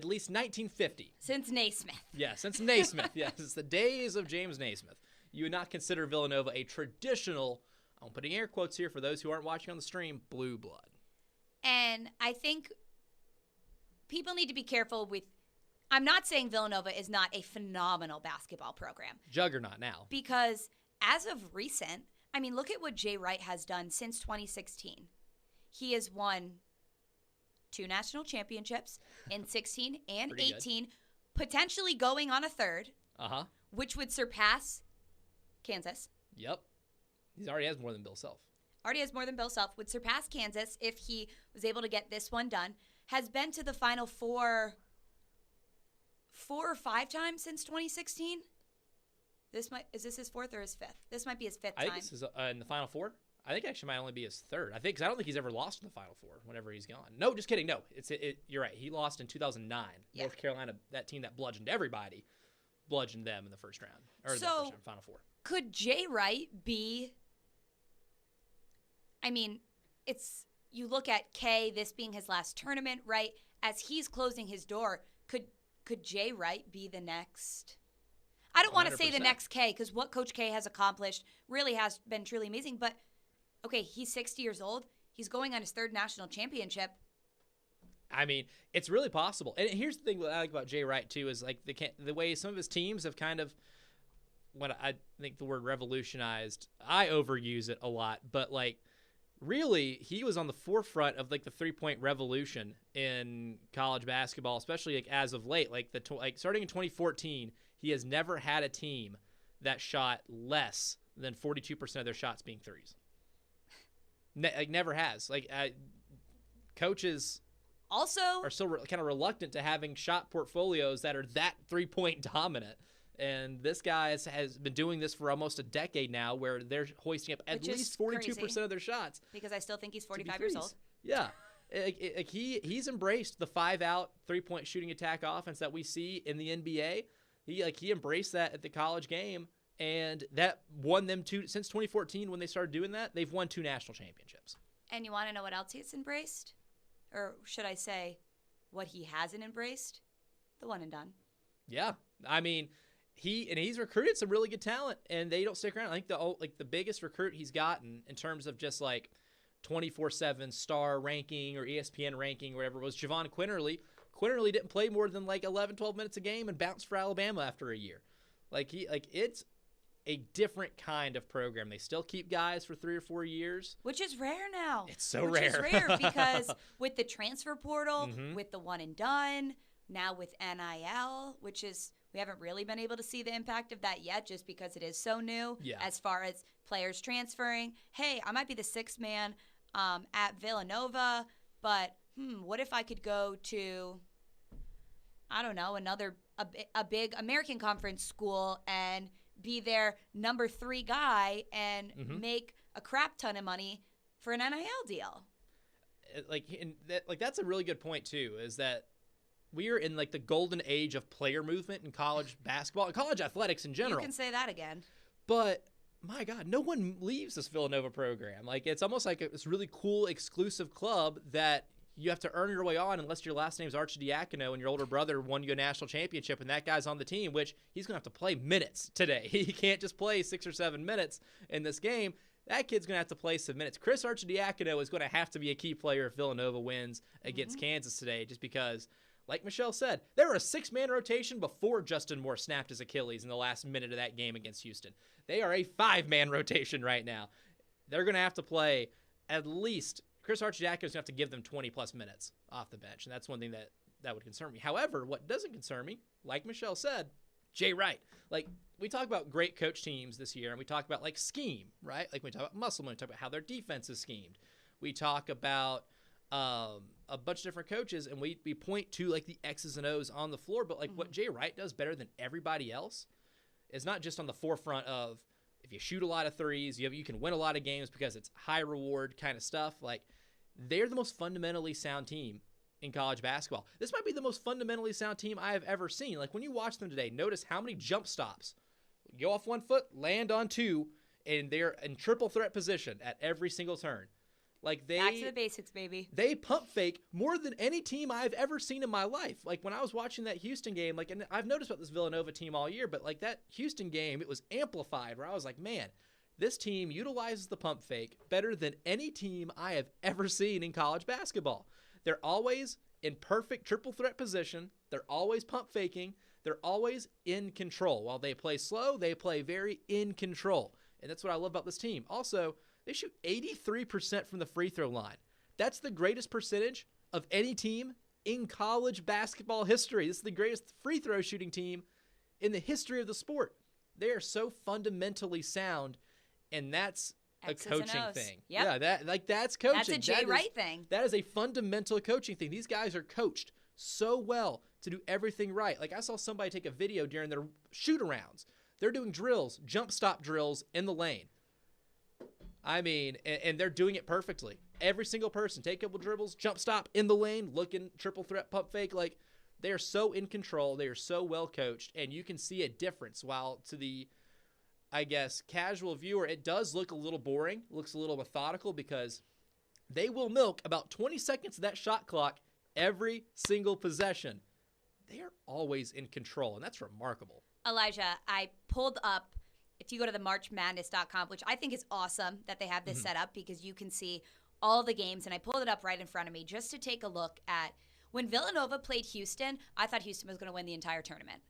least 1950. Since Naismith. Yeah, since Naismith. Yes, it's the days of James Naismith. You would not consider Villanova a traditional, I'm putting air quotes here for those who aren't watching on the stream, blue blood. And I think people need to be careful with, I'm not saying Villanova is not a phenomenal basketball program. Juggernaut now. Because as of recent, I mean, look at what Jay Wright has done since 2016. He has won 2 national championships in 16 and Pretty 18, potentially going on a third, which would surpass Kansas. Yep. He already has more than Bill Self. Would surpass Kansas if he was able to get this one done. Has been to the Final Four 4 or 5 times since 2016. Is this his 4th or his 5th? This might be his 5th time. I think this is in the Final Four. I think it actually might only be his 3rd. Because I don't think he's ever lost in the Final Four whenever he's gone. No, just kidding. No, you're right. He lost in 2009. Yeah. North Carolina, that team that bludgeoned everybody, bludgeoned them in the first round or the first round, Final Four. Could Jay Wright be? I mean, you look at K, this being his last tournament, right? As he's closing his door, could Jay Wright be the next? I don't want to say the next K because what Coach K has accomplished really has been truly amazing. But, okay, he's 60 years old. He's going on his 3rd national championship. I mean, it's really possible. And here's the thing that I like about Jay Wright, too, is the way some of his teams have kind of, when I think the word revolutionized, I overuse it a lot. But, really, he was on the forefront of the 3-point revolution in college basketball, especially as of late. Starting in 2014, he has never had a team that shot less than 42% of their shots being threes. Never has. Coaches also are still kind of reluctant to having shot portfolios that are that 3-point dominant. And this guy has been doing this for almost a decade now, where they're hoisting up at least 42% of their shots. Because I still think he's 45 years old. Yeah. He's embraced the 5-out 3-point shooting attack offense that we see in the NBA. He embraced that at the college game, and that won them since 2014 when they started doing that. They've won 2 national championships. And you want to know what else he's embraced? Or should I say what he hasn't embraced? The one and done. Yeah. I mean, he's recruited some really good talent, and they don't stick around. I think the biggest recruit he's gotten in terms of just 24/7 star ranking or ESPN ranking or whatever was Javon Quinterly. Quinterly didn't play more than 11, 12 minutes a game and bounced for Alabama after a year. It's a different kind of program. They still keep guys for 3 or 4 years. Which is rare now. It's so rare. Which is rare because with the transfer portal, with the one and done, now with NIL, which is, we haven't really been able to see the impact of that yet just because it is so new as far as players transferring. Hey, I might be the 6th man at Villanova, but what if I could go to, I don't know, a big American Conference school and be their number 3 guy and make a crap ton of money for an NIL deal. That's a really good point too, is that we are in the golden age of player movement in college basketball and college athletics in general. You can say that again. But my God, no one leaves this Villanova program. It's almost like this really cool exclusive club that you have to earn your way on unless your last name's Arcidiacono and your older brother won you a national championship and that guy's on the team, which he's going to have to play minutes today. He can't just play 6 or 7 minutes in this game. That kid's going to have to play some minutes. Chris Arcidiacono is going to have to be a key player if Villanova wins against Kansas today, just because like Michelle said, they were a 6-man rotation before Justin Moore snapped his Achilles in the last minute of that game against Houston. They are a 5-man rotation right now. They're going to have to play at least Chris Archidiakonis is going to have to give them 20-plus minutes off the bench, and that's one thing that would concern me. However, what doesn't concern me, like Michelle said, Jay Wright. Like, we talk about great coach teams this year, and we talk about, like, scheme, right? Like, we talk about Musselman, we talk about how their defense is schemed. We talk about a bunch of different coaches, and we point to, like, the X's and O's on the floor, but, like, what Jay Wright does better than everybody else is not just on the forefront of, if you shoot a lot of threes, you can win a lot of games because it's high reward kind of stuff. Like, they're the most fundamentally sound team in college basketball. This might be the most fundamentally sound team I have ever seen. Like, when you watch them today, notice how many jump stops. Go off one foot, land on two, and they're in triple threat position at every single turn. Like, back to the basics, baby. They pump fake more than any team I've ever seen in my life. Like, when I was watching that Houston game, like, and I've noticed about this Villanova team all year, but like that Houston game, it was amplified where I was like, man, this team utilizes the pump fake better than any team I have ever seen in college basketball. They're always in perfect triple threat position. They're always pump faking. They're always in control. While they play slow, they play very in control. And that's what I love about this team. Also, they shoot 83% from the free throw line. That's the greatest percentage of any team in college basketball history. This is the greatest free throw shooting team in the history of the sport. They are so fundamentally sound, and that's X's a coaching thing. Yep. Yeah, that's coaching. That's a Jay Wright thing. That is a fundamental coaching thing. These guys are coached so well to do everything right. Like, I saw somebody take a video during their shoot-arounds. They're doing drills, jump stop drills in the lane. I mean, and they're doing it perfectly. Every single person, take a couple dribbles, jump stop in the lane, looking triple threat pump fake. Like, they are so in control. They are so well coached, and you can see a difference. While to the, I guess, casual viewer, it does look a little boring, looks a little methodical, because they will milk about 20 seconds of that shot clock every single possession. They are always in control, and that's remarkable. Elijah, I pulled up, if you go to the marchmadness.com, which I think is awesome that they have this set up, because you can see all the games, and I pulled it up right in front of me just to take a look at when Villanova played Houston. I thought Houston was going to win the entire tournament.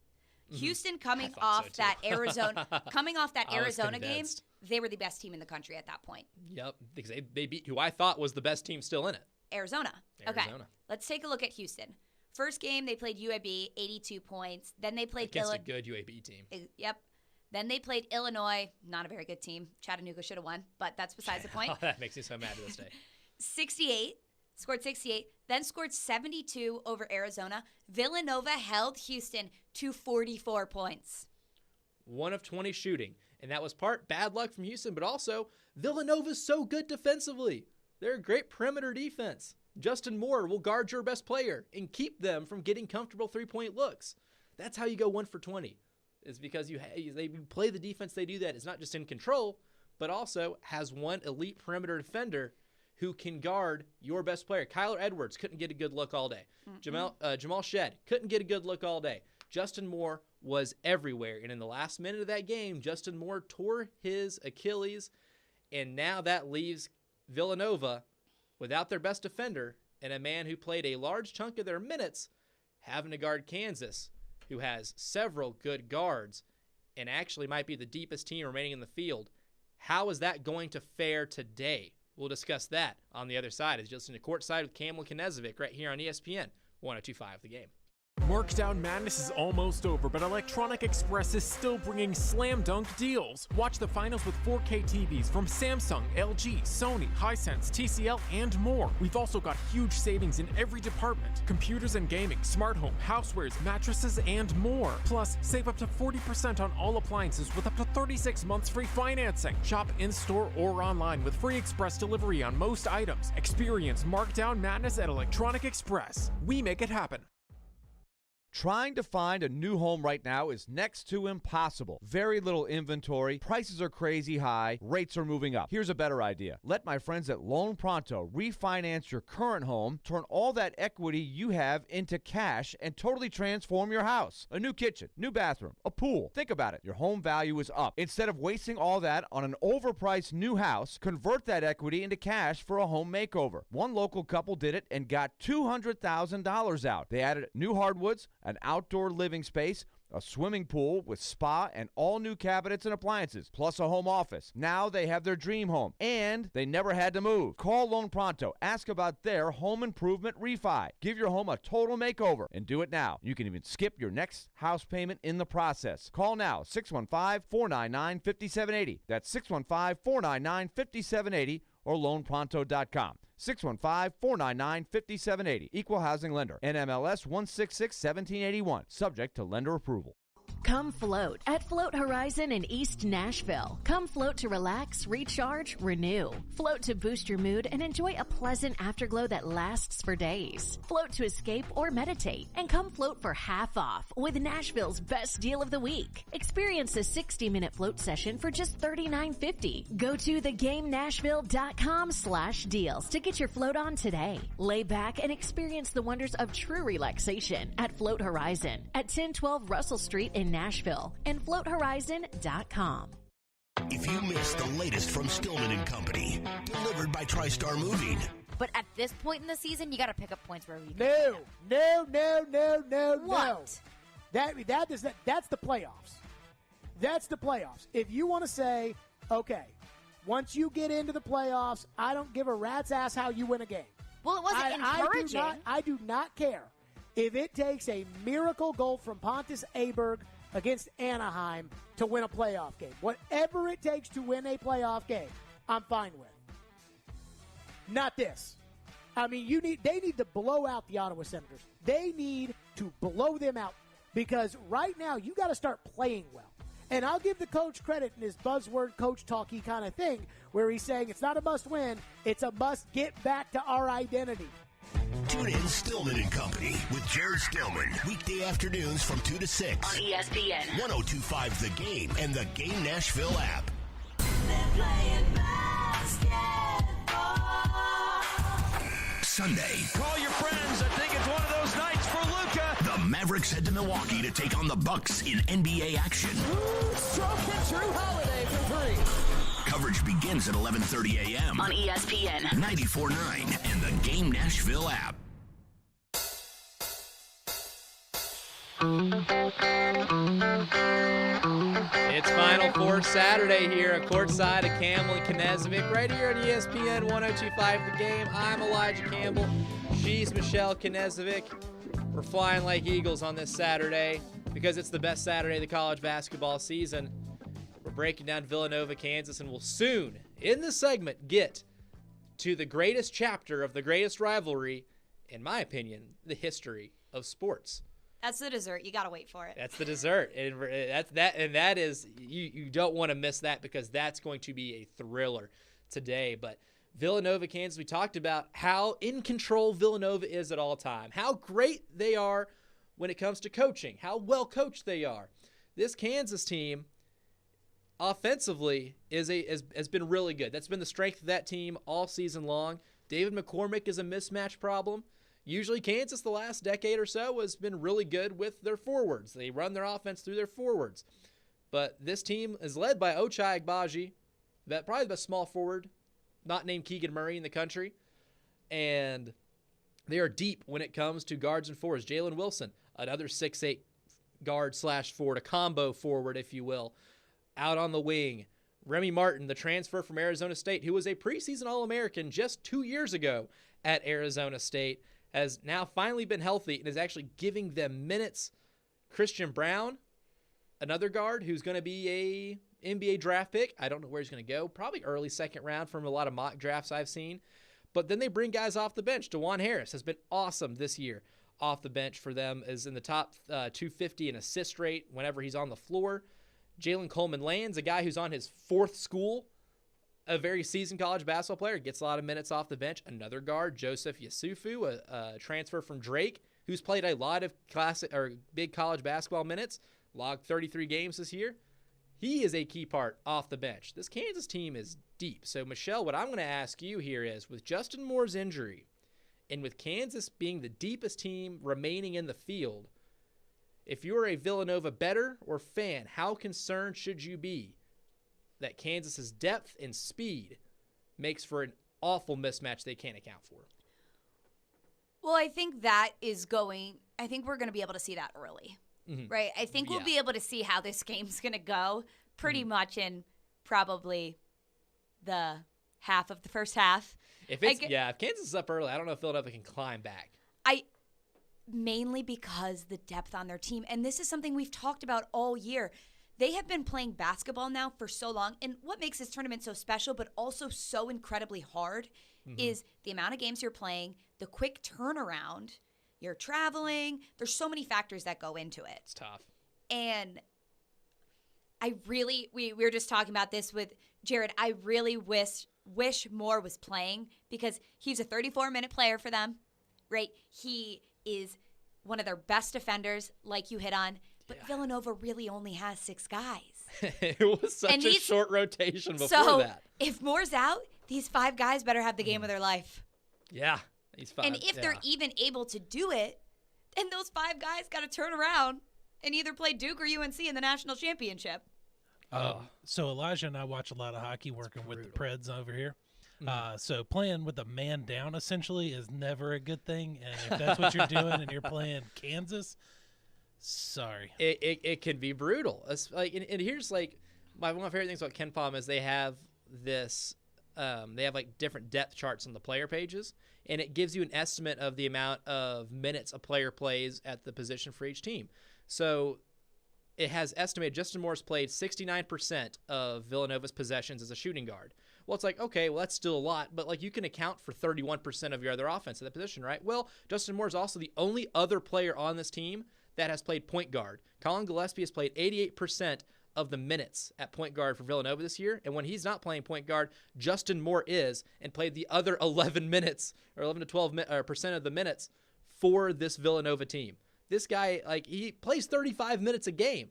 Houston coming off that Arizona game, they were the best team in the country at that point. Yep, because they beat who I thought was the best team still in it. Arizona. Okay, let's take a look at Houston. First game, they played UAB, 82 points. Then they played against a good UAB team. Yep. Then they played Illinois, not a very good team. Chattanooga should have won, but that's besides the point. That makes me so mad to this day. 68, scored 68, then scored 72 over Arizona. Villanova held Houston to 44 points. 1 of 20 shooting, and that was part bad luck from Houston, but also Villanova's so good defensively. They're a great perimeter defense. Justin Moore will guard your best player and keep them from getting comfortable three-point looks. That's how you go 1 for 20. Is because they play the defense they do that. It's not just in control, but also has one elite perimeter defender who can guard your best player. Kyler Edwards couldn't get a good look all day. Jamal Shedd couldn't get a good look all day. Justin Moore was everywhere. And in the last minute of that game, Justin Moore tore his Achilles, and now that leaves Villanova without their best defender and a man who played a large chunk of their minutes having to guard Kansas, who has several good guards and actually might be the deepest team remaining in the field. How is that going to fare today? We'll discuss that on the other side. It's just in the Courtside with Campbell and Knezovic right here on ESPN 102.5 The Game. Markdown Madness is almost over, but Electronic Express is still bringing slam dunk deals. Watch the finals with 4K TVs from Samsung, LG, Sony, Hisense, TCL, and more. We've also got huge savings in every department: computers and gaming, smart home, housewares, mattresses, and more. Plus, save up to 40% on all appliances with up to 36 months free financing. Shop in-store or online with free express delivery on most items. Experience Markdown Madness at Electronic Express. We make it happen. Trying to find a new home right now is next to impossible. Very little inventory, prices are crazy high, rates are moving up. Here's a better idea. Let my friends at Loan Pronto refinance your current home, turn all that equity you have into cash, and totally transform your house. A new kitchen, new bathroom, a pool. Think about it. Your home value is up. Instead of wasting all that on an overpriced new house, convert that equity into cash for a home makeover. One local couple did it and got $200,000 out. They added new hardwoods, an outdoor living space, a swimming pool with spa and all new cabinets and appliances, plus a home office. Now they have their dream home, and they never had to move. Call Loan Pronto. Ask about their home improvement refi. Give your home a total makeover and do it now. You can even skip your next house payment in the process. Call now, 615-499-5780. That's 615-499-5780 or loanpronto.com. 615-499-5780. Equal housing lender. NMLS 166-1781. Subject to lender approval. Come float at Float Horizon in East Nashville. Come float to relax, recharge, renew. Float to boost your mood and enjoy a pleasant afterglow that lasts for days. Float to escape or meditate. And come float for half off with Nashville's best deal of the week. Experience a 60-minute float session for just $39.50. Go to thegamenashville.com/deals to get your float on today. Lay back and experience the wonders of true relaxation at Float Horizon at 1012 Russell Street in Nashville and floathorizon.com. If you missed the latest from Stillman & Company, delivered by TriStar Moving. But at this point in the season, you got to pick up points wherever you can. No. What? That's the playoffs. That's the playoffs. If you want to say, okay, once you get into the playoffs, I don't give a rat's ass how you win a game. Well, it wasn't encouraging. I do not care if it takes a miracle goal from Pontus Aberg against Anaheim to win a playoff game. Whatever it takes to win a playoff game, I'm fine with. Not this. I mean, they need to blow out the Ottawa Senators. They need to blow them out because right now you got to start playing well. And I'll give the coach credit in his buzzword coach talky kind of thing where he's saying it's not a must win, it's a must get back to our identity. Tune in Stillman & Company with Jared Stillman. Weekday afternoons from 2 to 6. On ESPN. 102.5 The Game and the Game Nashville app. Sunday. Call your friends. I think it's one of those nights for Luka. The Mavericks head to Milwaukee to take on the Bucks in NBA action. Stroking Drew Holiday for three. Coverage begins at 11:30 a.m. On ESPN. 94.9 and the Game Nashville app. It's Final Four Saturday here at Courtside at Campbell and Knezovic right here on ESPN 102.5 The Game. I'm Elijah Campbell. She's Michelle Knezovic. We're flying like eagles on this Saturday because it's the best Saturday of the college basketball season. We're breaking down Villanova, Kansas, and we'll soon, in this segment, get to the greatest chapter of the greatest rivalry, in my opinion, the history of sports. That's the dessert. You got to wait for it. That's the dessert. And that is, you don't want to miss that because that's going to be a thriller today. But Villanova, Kansas, we talked about how in control Villanova is at all time, how great they are when it comes to coaching, how well coached they are. This Kansas team offensively has been really good. That's been the strength of that team all season long. David McCormick is a mismatch problem. Usually Kansas the last decade or so has been really good with their forwards. They run their offense through their forwards. But this team is led by Ochai Agbaji, probably the best small forward, not named Keegan Murray in the country. And they are deep when it comes to guards and forwards. Jalen Wilson, another 6'8 guard/forward, a combo forward, if you will, out on the wing. Remy Martin, the transfer from Arizona State, who was a preseason All-American just 2 years ago at Arizona State, has now finally been healthy and is actually giving them minutes. Christian Brown, another guard who's going to be a NBA draft pick. I don't know where he's going to go. Probably early second round from a lot of mock drafts I've seen. But then they bring guys off the bench. DeJuan Harris has been awesome this year off the bench for them, is in the top 250 in assist rate whenever he's on the floor. Jalen Coleman-Lands, a guy who's on his fourth school, a very seasoned college basketball player, gets a lot of minutes off the bench. Another guard, Joseph Yusufu, a transfer from Drake, who's who's played a lot of classic or big college basketball minutes, logged 33 games this year. He is a key part off the bench. This Kansas team is deep. So, Michelle, what I'm going to ask you here is, with Justin Moore's injury and with Kansas being the deepest team remaining in the field, if you're a Villanova bettor or fan, how concerned should you be that Kansas's depth and speed makes for an awful mismatch they can't account for? Well, I think I think we're going to be able to see that early. Right? I think we'll be able to see how this game's going to go pretty much in probably the half of the first half. If Kansas is up early, I don't know if Villanova can climb back. Mainly because the depth on their team. And this is something we've talked about all year. They have been playing basketball now for so long. And what makes this tournament so special, but also so incredibly hard, is the amount of games you're playing, the quick turnaround. You're traveling. There's so many factors that go into it. It's tough. And we were just talking about this with Jared. I really wish Moore was playing because he's a 34-minute player for them, right? He is one of their best defenders, like you hit on. But Villanova really only has 6 guys. It was such a short rotation before that. If Moore's out, these 5 guys better have the game of their life. Yeah. He's fine. And if they're even able to do it, then those 5 guys got to turn around and either play Duke or UNC in the national championship. So Elijah and I watch a lot of hockey working with the Preds over here. So playing with a man down essentially is never a good thing. And if that's what you're doing and you're playing Kansas, sorry. It can be brutal. It's like, and here's like one of my favorite things about KenPom is they have this. They have like different depth charts on the player pages, and it gives you an estimate of the amount of minutes a player plays at the position for each team. So it has estimated Justin Moore's played 69% of Villanova's possessions as a shooting guard. Well, it's like, okay, well, that's still a lot, but like you can account for 31% of your other offense at that position, right? Well, Justin Moore is also the only other player on this team that has played point guard. Colin Gillespie has played 88% of the minutes at point guard for Villanova this year. And when he's not playing point guard, Justin Moore is, and played the other 11 minutes or 11 to 12% of the minutes for this Villanova team. This guy, like, he plays 35 minutes a game.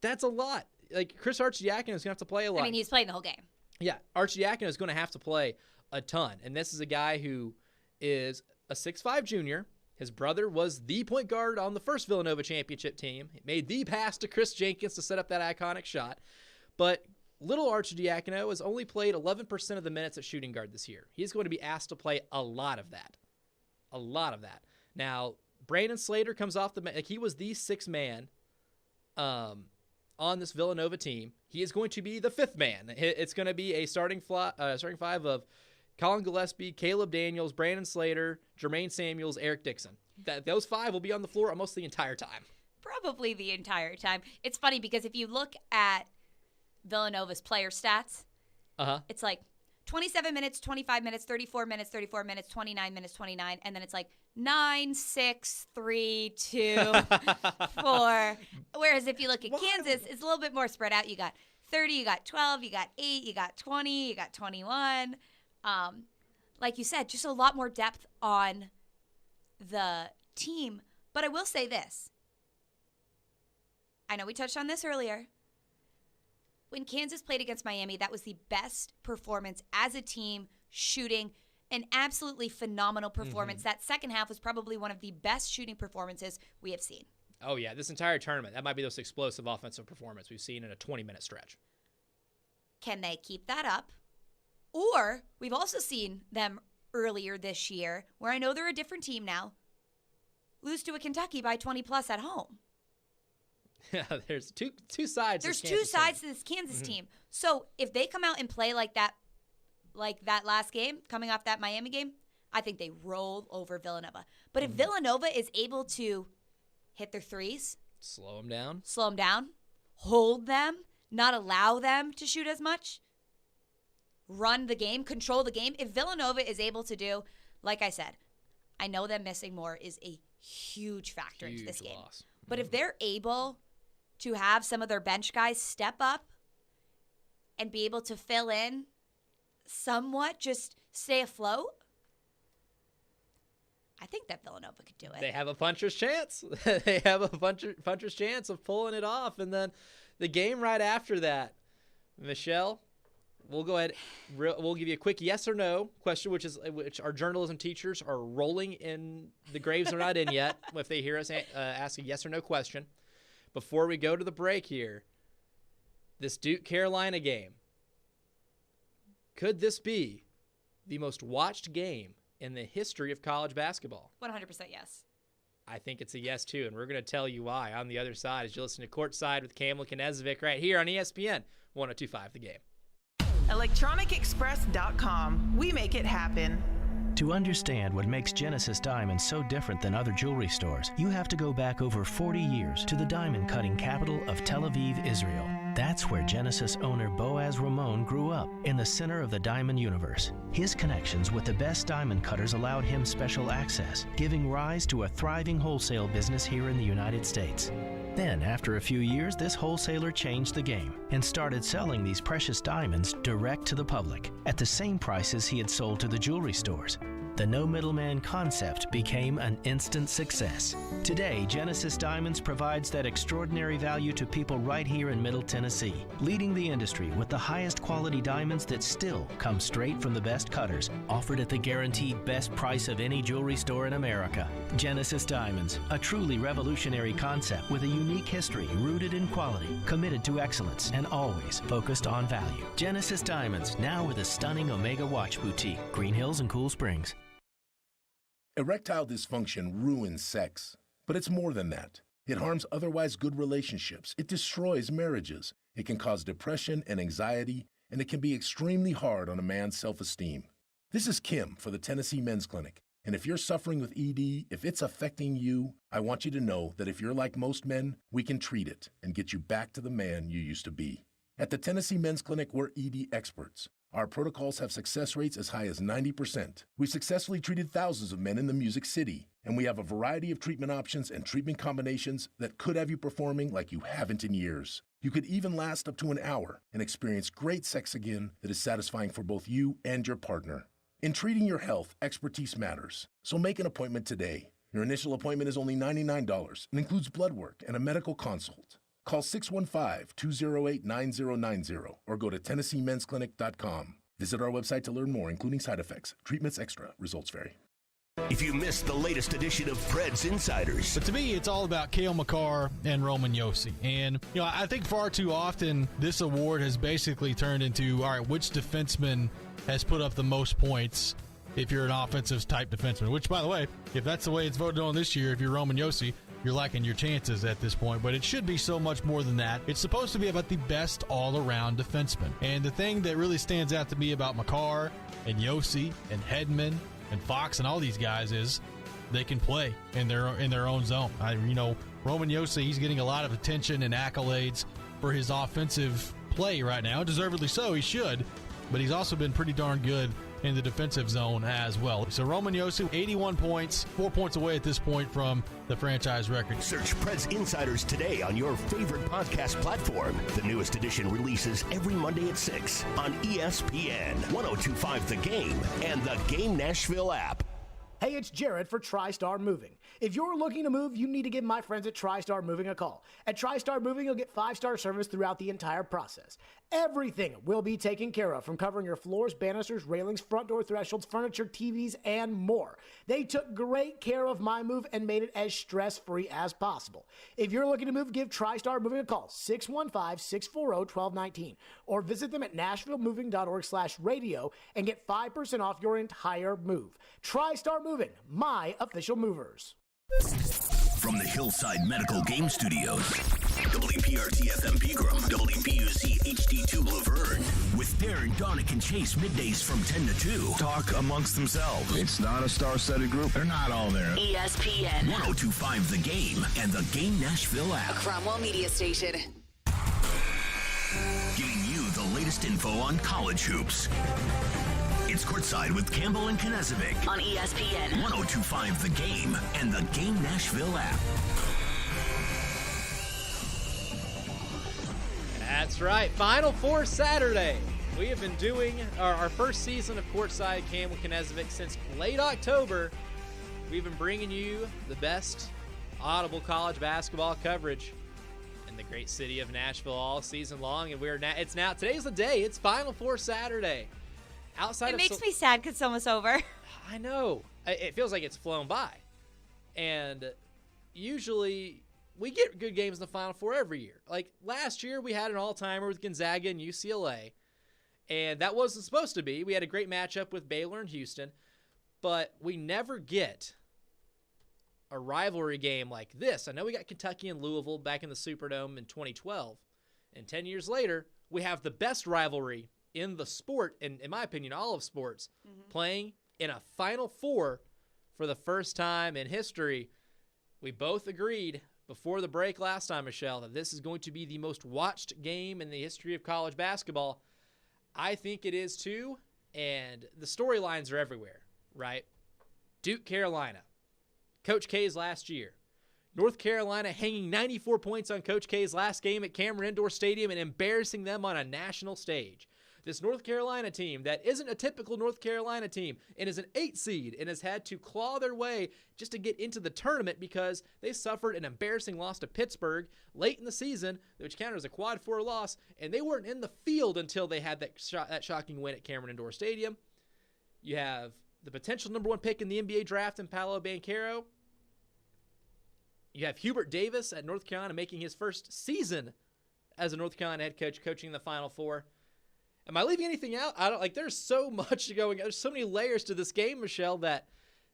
That's a lot. Like, Chris Arcidiacono is going to have to play a lot. I mean, he's playing the whole game. Yeah, Arcidiacono is going to have to play a ton. And this is a guy who is a 6'5 junior. His brother was the point guard on the first Villanova championship team. He made the pass to Chris Jenkins to set up that iconic shot. But little Arcidiacono has only played 11% of the minutes at shooting guard this year. He's going to be asked to play a lot of that. A lot of that. Now, Brandon Slater comes off the bench. Like, he was the 6th man on this Villanova team. He is going to be the 5th man. It's going to be a starting 5 of Colin Gillespie, Caleb Daniels, Brandon Slater, Jermaine Samuels, Eric Dixon. Those 5 will be on the floor almost the entire time. Probably the entire time. It's funny because if you look at Villanova's player stats, it's like 27 minutes, 25 minutes, 34 minutes, 34 minutes, 29 minutes, 29, and then it's like 9, 6, 3, 2, 4. Whereas if you look at Kansas, it's a little bit more spread out. You got 30, you got 12, you got 8, you got 20, you got 21. Like you said, just a lot more depth on the team. But I will say this. I know we touched on this earlier. When Kansas played against Miami, that was the best performance as a team, shooting an absolutely phenomenal performance. That second half was probably one of the best shooting performances we have seen. Oh, yeah. This entire tournament, that might be the most explosive offensive performance we've seen in a 20-minute stretch. Can they keep that up? Or we've also seen them earlier this year, where I know they're a different team now, lose to a Kentucky by 20-plus at home. Yeah, there's two sides. There's two sides to this Kansas team. So if they come out and play like that last game, coming off that Miami game, I think they roll over Villanova. But if Villanova is able to hit their threes, slow them down, hold them, not allow them to shoot as much, run the game, control the game. If Villanova is able to do, like I said, I know them missing more is a huge factor into this game. Loss. But if they're able to have some of their bench guys step up and be able to fill in somewhat, just stay afloat, I think that Villanova could do it. They have a puncher's chance. They have a puncher's chance of pulling it off. And then the game right after that, Michelle, we'll go ahead. We'll give you a quick yes or no question, which our journalism teachers are rolling in the graves they're not in yet if they hear us ask a yes or no question. Before we go to the break here, this Duke-Carolina game, could this be the most watched game in the history of college basketball? 100% yes. I think it's a yes, too, and we're going to tell you why on the other side as you listen to Courtside with Campbell and Knezovic right here on ESPN 102.5 The Game. ElectronicExpress.com. We make it happen. To understand what makes Genesis Diamonds so different than other jewelry stores, you have to go back over 40 years to the diamond cutting capital of Tel Aviv, Israel. That's where Genesis owner Boaz Ramon grew up, in the center of the diamond universe. His connections with the best diamond cutters allowed him special access, giving rise to a thriving wholesale business here in the United States. Then, after a few years, this wholesaler changed the game and started selling these precious diamonds direct to the public at the same prices he had sold to the jewelry stores. The no middleman concept became an instant success. Today, Genesis Diamonds provides that extraordinary value to people right here in Middle Tennessee, leading the industry with the highest quality diamonds that still come straight from the best cutters, offered at the guaranteed best price of any jewelry store in America. Genesis Diamonds, a truly revolutionary concept with a unique history rooted in quality, committed to excellence, and always focused on value. Genesis Diamonds, now with a stunning Omega Watch Boutique, Green Hills and Cool Springs. Erectile dysfunction ruins sex, but it's more than that. It harms otherwise good relationships. It destroys marriages. It can cause depression and anxiety, and it can be extremely hard on a man's self-esteem. This is Kim for the Tennessee Men's Clinic, and if you're suffering with ED, if it's affecting you, I want you to know that if you're like most men, we can treat it and get you back to the man you used to be. At the Tennessee Men's Clinic, we're ED experts. Our protocols have success rates as high as 90%. We've successfully treated thousands of men in the Music City, and we have a variety of treatment options and treatment combinations that could have you performing like you haven't in years. You could even last up to an hour and experience great sex again that is satisfying for both you and your partner. In treating your health, expertise matters, so make an appointment today. Your initial appointment is only $99 and includes blood work and a medical consult. Call 615-208-9090 or go to TennesseeMen'sClinic.com. Visit our website to learn more, including side effects. Treatments extra. Results vary. If you missed the latest edition of Preds Insiders. But to me, it's all about Cale Makar and Roman Josi. And, I think far too often this award has basically turned into, all right, which defenseman has put up the most points if you're an offensive type defenseman? Which, by the way, if that's the way it's voted on this year, if you're Roman Josi, you're liking your chances at this point, but it should be so much more than that. It's supposed to be about the best all-around defenseman. And the thing that really stands out to me about Makar and Josi and Hedman and Fox and all these guys is they can play in their own zone. Roman Josi, he's getting a lot of attention and accolades for his offensive play right now. Deservedly so, he should, but he's also been pretty darn good in the defensive zone as well. So Roman Josi, 81 points, 4 points away at this point from the franchise record. Search Preds Insiders today on your favorite podcast platform. The newest edition releases every Monday at 6 on ESPN, 102.5 The Game, and the Game Nashville app. Hey, it's Jared for TriStar Moving. If you're looking to move, you need to give my friends at TriStar Moving a call. At TriStar Moving, you'll get 5-star service throughout the entire process. Everything will be taken care of, from covering your floors, banisters, railings, front door thresholds, furniture, TVs, and more. They took great care of my move and made it as stress-free as possible. If you're looking to move, give TriStar Moving a call, 615-640-1219, or visit them at nashvillemoving.org/radio and get 5% off your entire move. TriStar Moving, my official movers. From the Hillside Medical Game Studios, WPRT-FM Pegram, WPUC HD2 Laverne, with Darren, Donick, and Chase middays from 10 to 2. Talk amongst themselves. It's not a star-studded group. They're not all there. ESPN 102.5 The Game and the Game Nashville app. A Cromwell media station. Giving you the latest info on college hoops. It's Courtside with Campbell and Knezovic on ESPN 102.5 The Game and the Game Nashville app. That's right. Final Four Saturday. We have been doing our first season of Courtside Campbell Knezovic since late October. we've been bringing you the best audible college basketball coverage in the great city of Nashville all season long, and today's the day. It's Final Four Saturday. It makes me sad because it's almost over. I know. It feels like it's flown by. And usually we get good games in the Final Four every year. Like last year, we had an all-timer with Gonzaga and UCLA, and that wasn't supposed to be. We had a great matchup with Baylor and Houston, but we never get a rivalry game like this. I know we got Kentucky and Louisville back in the Superdome in 2012, and 10 years later, we have the best rivalry in the sport, and in my opinion, all of sports, playing in a Final Four for the first time in history. We both agreed before the break last time, Michelle, that this is going to be the most watched game in the history of college basketball. I think it is too, and the storylines are everywhere, right? Duke, Carolina, Coach K's last year. North Carolina hanging 94 points on Coach K's last game at Cameron Indoor Stadium and embarrassing them on a national stage. This North Carolina team that isn't a typical North Carolina team and is an 8 seed and has had to claw their way just to get into the tournament because they suffered an embarrassing loss to Pittsburgh late in the season, which counted as a quad 4 loss, and they weren't in the field until they had that shocking win at Cameron Indoor Stadium. You have the potential number 1 pick in the NBA draft in Paolo Banchero. You have Hubert Davis at North Carolina making his first season as a North Carolina head coach, coaching the Final Four. Am I leaving anything out? There's so much going on. There's so many layers to this game, Michelle, that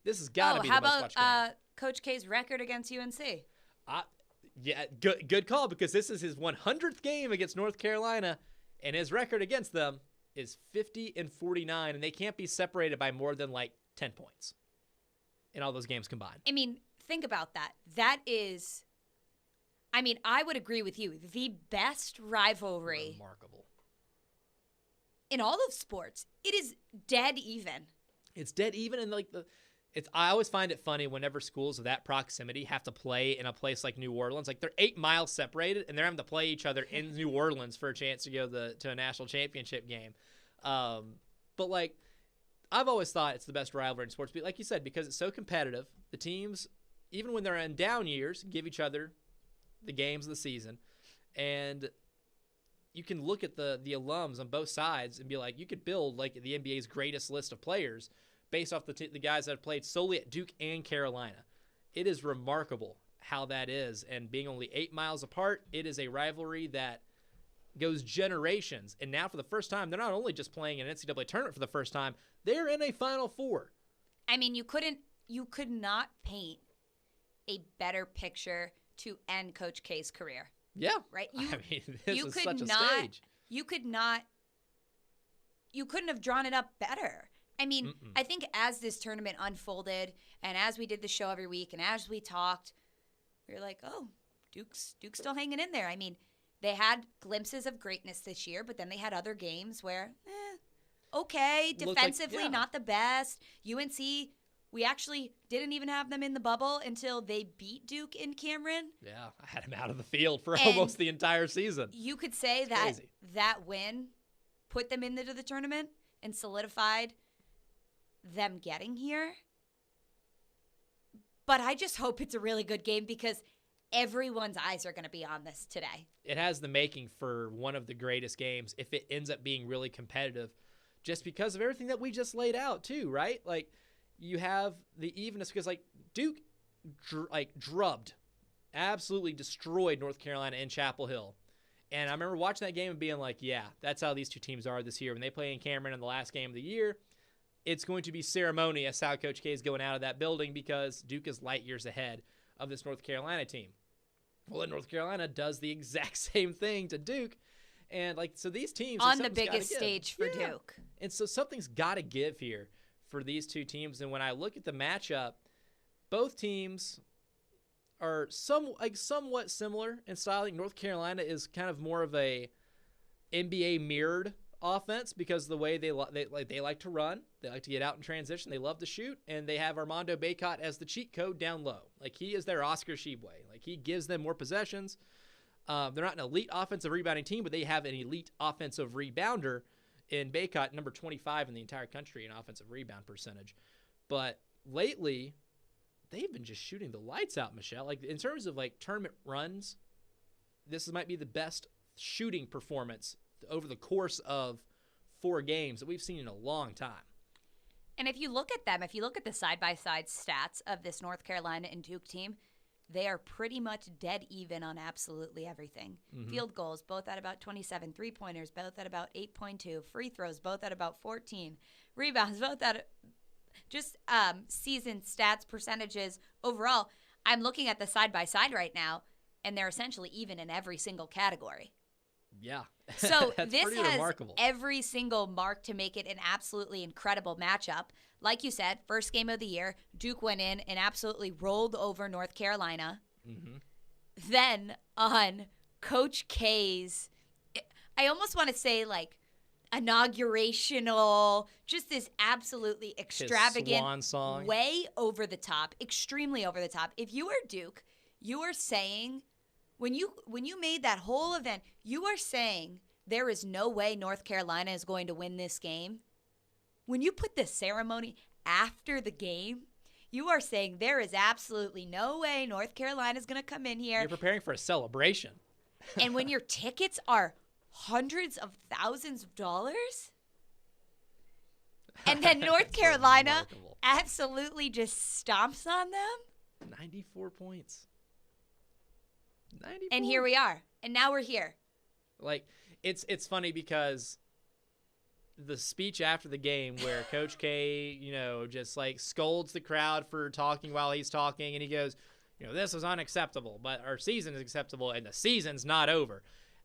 this has got to be the most watched game. How about Coach K's record against UNC? Yeah, good call, because this is his 100th game against North Carolina, and his record against them is 50-49, and they can't be separated by more than 10 points in all those games combined. I mean, think about that. That is, I would agree with you. The best rivalry. Remarkable. In all of sports, it is dead even. It's dead even, and I always find it funny whenever schools of that proximity have to play in a place like New Orleans. They're 8 miles separated, and they're having to play each other in New Orleans for a chance to go to a national championship game. But I've always thought it's the best rivalry in sports. But like you said, because it's so competitive, the teams, even when they're in down years, give each other the games of the season, and you can look at the alums on both sides and be like, you could build the NBA's greatest list of players based off the guys that have played solely at Duke and Carolina. It is remarkable how that is, and being only 8 miles apart, it is a rivalry that goes generations. And now for the first time, they're not only just playing an NCAA tournament for the first time, they're in a Final Four. You could not paint a better picture to end Coach K's career. Yeah. Right? This is such a stage. You couldn't have drawn it up better. I think as this tournament unfolded and as we did the show every week and as we talked, we were like, oh, Duke's still hanging in there. They had glimpses of greatness this year, but then they had other games where, okay, defensively not the best. UNC, we actually didn't even have them in the bubble until they beat Duke in Cameron. Yeah, I had them out of the field for almost the entire season. You could say that win put them into the tournament and solidified them getting here. But I just hope it's a really good game because everyone's eyes are going to be on this today. It has the making for one of the greatest games if it ends up being really competitive, just because of everything that we just laid out too, right? You have the evenness because Duke drubbed, absolutely destroyed North Carolina in Chapel Hill. And I remember watching that game and being like, yeah, that's how these two teams are this year. When they play in Cameron in the last game of the year, it's going to be ceremonious how Coach K is going out of that building because Duke is light years ahead of this North Carolina team. Well, then North Carolina does the exact same thing to Duke. And so these teams on the biggest stage for Duke. And so something's got to give here for these two teams. And when I look at the matchup, both teams are somewhat similar in style. North Carolina is kind of more of a NBA mirrored offense because of the way they like to run. They like to get out in transition. They love to shoot, and they have Armando Bacot as the cheat code down low. He is their Oscar Tshiebwe. He gives them more possessions. They're not an elite offensive rebounding team, but they have an elite offensive rebounder in Bacot, number 25 in the entire country in offensive rebound percentage. But lately, they've been just shooting the lights out, Michelle. Like, in terms of, like, tournament runs, this might be the best shooting performance over the course of 4 games that we've seen in a long time. And if you look at them, if you look at the side-by-side stats of this North Carolina and Duke team, they are pretty much dead even on absolutely everything. Mm-hmm. Field goals, both at about 27. Three-pointers, both at about 8.2. Free throws, both at about 14. Rebounds, both at just season stats, percentages overall. I'm looking at the side-by-side right now, and they're essentially even in every single category. Yeah. So That's this pretty has remarkable. every single mark to make it an absolutely incredible matchup. Like you said, first game of the year, Duke went in and absolutely rolled over North Carolina. Mm-hmm. Then on Coach K's, I almost want to say like inaugurational, just this absolutely extravagant, swan song. way over the top, extremely over the top. If you are Duke, you are saying, when you made that whole event, you are saying there is no way North Carolina is going to win this game. When you put the ceremony after the game, you are saying there is absolutely no way North Carolina is going to come in here. You're preparing for a celebration. And when your tickets are hundreds of thousands of dollars, and then North Carolina absolutely just stomps on them. 94 points. 94. And here we are. And now we're here. Like, it's funny because the speech after the game where Coach K, just like scolds the crowd for talking while he's talking, and he goes, this is unacceptable, but our season is acceptable, and the season's not over.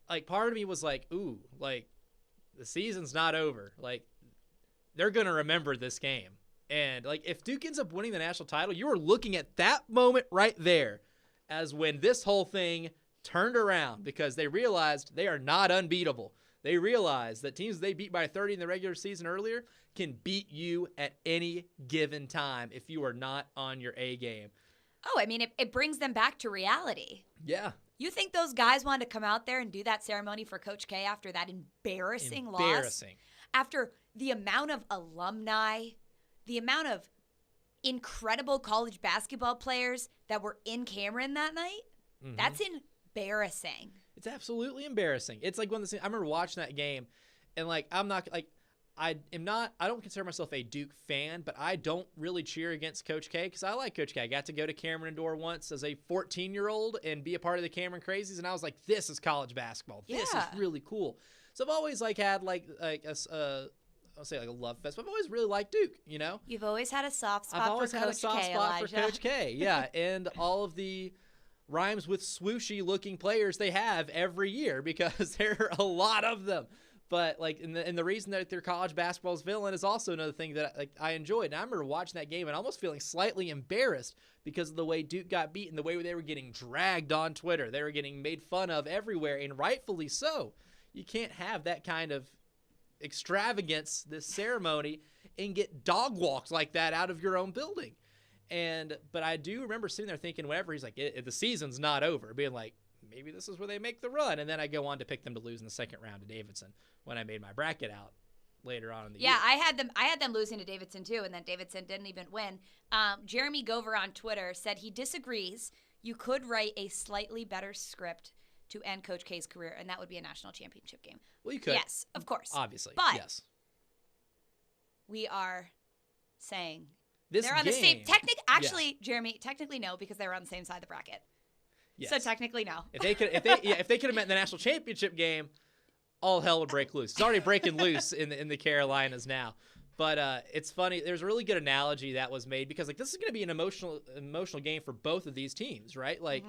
Like, part of me was like, ooh, like, the season's not over. Like, they're going to remember this game. And, like, if Duke ends up winning the national title, you are looking at that moment right there as when this whole thing turned around, because they realized they are not unbeatable. They realized that teams they beat by 30 in the regular season earlier can beat you at any given time if you are not on your A game. Oh, I mean, it brings them back to reality. Yeah. You think those guys wanted to come out there and do that ceremony for Coach K after that embarrassing loss? After the amount of alumni, the amount of incredible college basketball players that were in Cameron that night? Mm-hmm. That's embarrassing. It's absolutely embarrassing. It's like I remember watching that game, and like I don't consider myself a Duke fan, but I don't really cheer against Coach K because I like Coach K. I got to go to Cameron Indoor once as a 14-year-old and be a part of the Cameron Crazies, and I was like, this is college basketball. This is really cool. So I've always had I'll say like a love fest, but I've always really liked Duke, You've always had a soft spot I've always for had Coach a soft K, spot Elijah. for Coach K, yeah, and all of the rhymes with swooshy looking players they have every year, because there are a lot of them. But like, and the reason that their college basketball's villain is also another thing that I enjoyed. And I remember watching that game and almost feeling slightly embarrassed because of the way Duke got beaten, the way they were getting dragged on Twitter. They were getting made fun of everywhere, and rightfully so. You can't have that kind of extravagance, this ceremony, and get dog walked like that out of your own building. But I do remember sitting there thinking, whenever he's like, the season's not over, being like, maybe this is where they make the run. And then I go on to pick them to lose in the second round to Davidson when I made my bracket out later on in the year. Yeah, I had them losing to Davidson too, and then Davidson didn't even win. Jeremy Gover on Twitter said he disagrees. You could write a slightly better script to end Coach K's career, and that would be a national championship game. Well, you could. Yes, of course. Obviously, but yes. We are saying this they're on game, the same. Actually, Jeremy, technically no, because they were on the same side of the bracket. Yes. So technically no. If they could have met in the national championship game, all hell would break loose. It's already breaking loose in the Carolinas now. But it's funny. There's a really good analogy that was made, because like this is going to be an emotional game for both of these teams, right? Like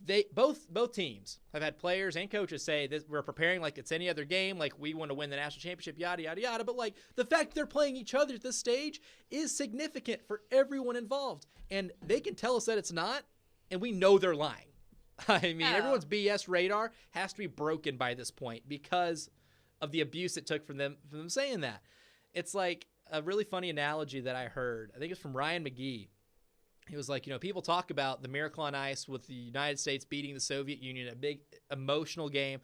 they both teams have had players and coaches say that we're preparing like it's any other game, like we want to win the national championship, yada yada yada. But like the fact they're playing each other at this stage is significant for everyone involved, and they can tell us that it's not, and we know they're lying. I mean, everyone's BS radar has to be broken by this point because of the abuse it took from them saying that. It's like a really funny analogy that I heard. I think it's from Ryan McGee. He was like, people talk about the Miracle on Ice with the United States beating the Soviet Union, a big emotional game,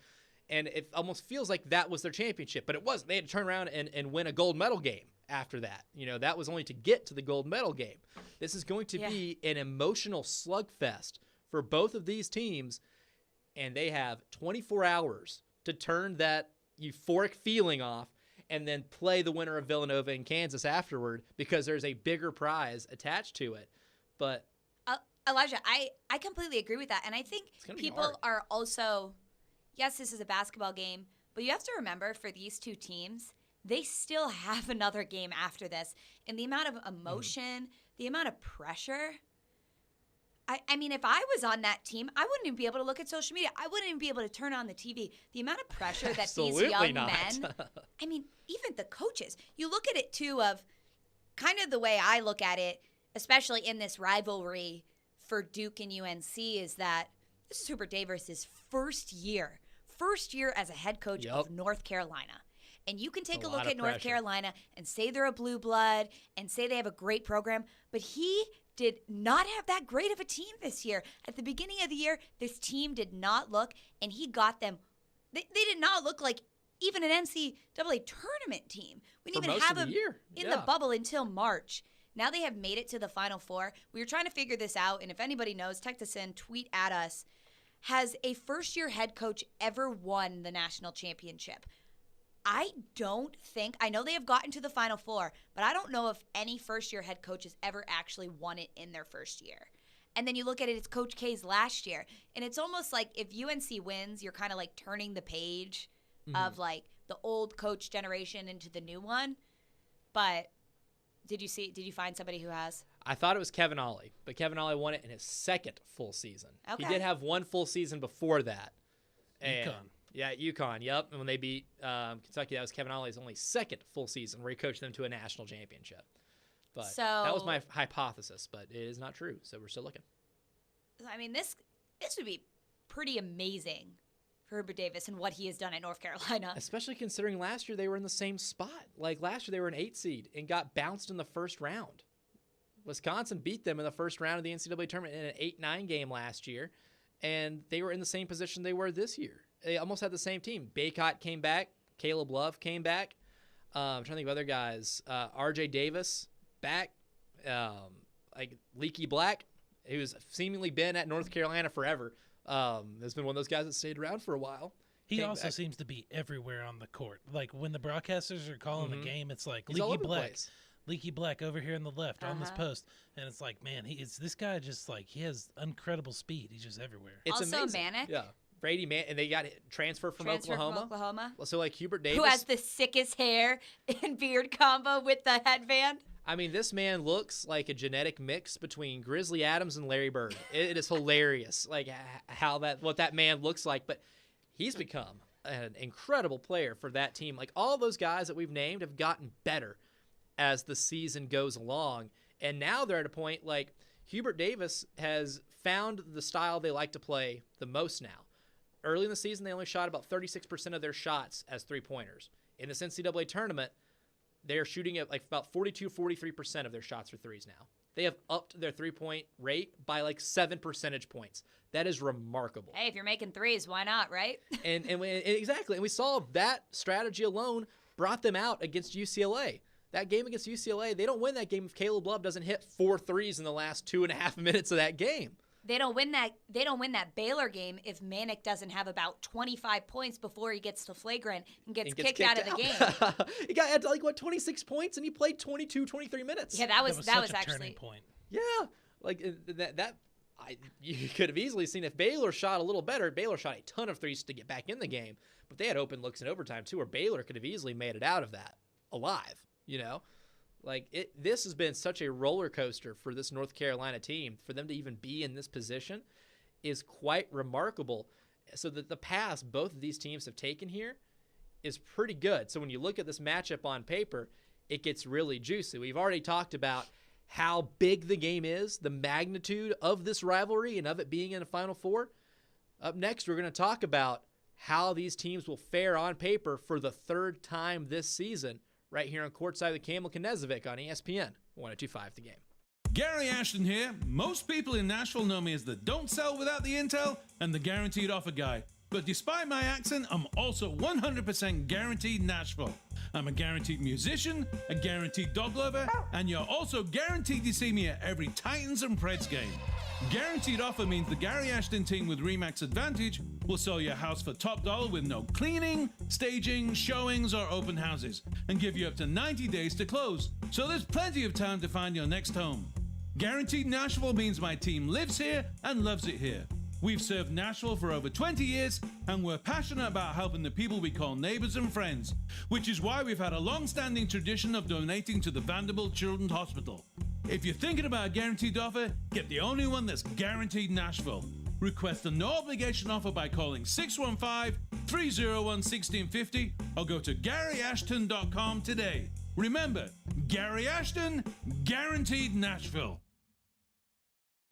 and it almost feels like that was their championship, but it wasn't. They had to turn around and win a gold medal game after that. That was only to get to the gold medal game. This is going to be an emotional slugfest for both of these teams, and they have 24 hours to turn that euphoric feeling off and then play the winner of Villanova and Kansas afterward, because there's a bigger prize attached to it. But Elijah, I completely agree with that. And I think people are also, yes, this is a basketball game, but you have to remember, for these two teams, they still have another game after this. And the amount of emotion, the amount of pressure. I mean, if I was on that team, I wouldn't even be able to look at social media. I wouldn't even be able to turn on the TV. The amount of pressure that these young men, I mean, even the coaches, you look at it too, of kind of the way I look at it, especially in this rivalry for Duke and UNC, is that this is Hubert Davis' first year as a head coach of North Carolina. And you can take a look at North Carolina and say they're a blue blood and say they have a great program, but he did not have that great of a team this year. At the beginning of the year, this team did not look, and he got them. They did not look like even an NCAA tournament team. We didn't even have them in the bubble until March. Now they have made it to the Final Four. We were trying to figure this out, and if anybody knows, text us in, tweet at us. Has a first-year head coach ever won the national championship? I know they have gotten to the Final Four, but I don't know if any first-year head coach has ever actually won it in their first year. And then you look at it, it's Coach K's last year. And it's almost like if UNC wins, you're kind of like turning the page of like the old coach generation into the new one. But did you find somebody who has? I thought it was Kevin Ollie, but Kevin Ollie won it in his second full season. Okay. He did have one full season before that. UConn. Yeah, UConn, yep. And when they beat Kentucky, that was Kevin Ollie's only second full season where he coached them to a national championship. But that was my hypothesis, but it is not true, so we're still looking. I mean, this would be pretty amazing for Hubert Davis and what he has done at North Carolina. Especially considering last year they were in the same spot. Like last year they were an 8 seed and got bounced in the first round. Wisconsin beat them in the first round of the NCAA tournament in an 8-9 game last year, and they were in the same position they were this year. They almost had the same team. Baycott came back. Caleb Love came back. I'm trying to think of other guys. R.J. Davis back. Like Leaky Black, who's seemingly been at North Carolina forever. Has been one of those guys that stayed around for a while. He also seems to be everywhere on the court. Like when the broadcasters are calling the game, it's like He's Leaky Black over here on the left on this post. And it's like, man, this guy just like, he has incredible speed. He's just everywhere. It's also amazing. Manic. Yeah. Brady Man, and they got transferred from Oklahoma. So like Hubert Davis, who has the sickest hair and beard combo with the headband. I mean, this man looks like a genetic mix between Grizzly Adams and Larry Bird. It is hilarious, like what that man looks like. But he's become an incredible player for that team. Like all those guys that we've named have gotten better as the season goes along, and now they're at a point like Hubert Davis has found the style they like to play the most now. Early in the season, they only shot about 36% of their shots as three-pointers. In this NCAA tournament, they're shooting at like about 42-43% of their shots for threes now. They have upped their three-point rate by like 7 percentage points. That is remarkable. Hey, if you're making threes, why not, right? Exactly. And we saw that strategy alone brought them out against UCLA. That game against UCLA, they don't win that game if Caleb Love doesn't hit 4 threes in the last 2.5 minutes of that game. They don't win that Baylor game if Manic doesn't have about 25 points before he gets to flagrant and gets kicked out of the game. He had like 26 points and he played 22, 23 minutes. Yeah, that was such a actually turning point. Yeah, like you could have easily seen if Baylor shot a little better. Baylor shot a ton of threes to get back in the game, but they had open looks in overtime too, where Baylor could have easily made it out of that alive. You know. Like this has been such a roller coaster for this North Carolina team. For them to even be in this position is quite remarkable. So that the pass both of these teams have taken here is pretty good. So when you look at this matchup on paper, it gets really juicy. We've already talked about how big the game is, the magnitude of this rivalry and of it being in the Final Four. Up next, we're going to talk about how these teams will fare on paper for the third time this season, right here on Courtside with Campbell Knezovic on ESPN 102.5 The Game. Gary Ashton here. Most people in Nashville know me as the don't sell without the intel and the guaranteed offer guy. But despite my accent, I'm also 100% guaranteed Nashville. I'm a guaranteed musician, a guaranteed dog lover, and you're also guaranteed to see me at every Titans and Preds game. Guaranteed offer means the Gary Ashton team with RE/MAX Advantage will sell your house for top dollar with no cleaning, staging, showings, or open houses, and give you up to 90 days to close. So there's plenty of time to find your next home. Guaranteed Nashville means my team lives here and loves it here. We've served Nashville for over 20 years, and we're passionate about helping the people we call neighbors and friends, which is why we've had a long-standing tradition of donating to the Vanderbilt Children's Hospital. If you're thinking about a guaranteed offer, get the only one that's guaranteed Nashville. Request a no-obligation offer by calling 615-301-1650 or go to GaryAshton.com today. Remember, Gary Ashton, guaranteed Nashville.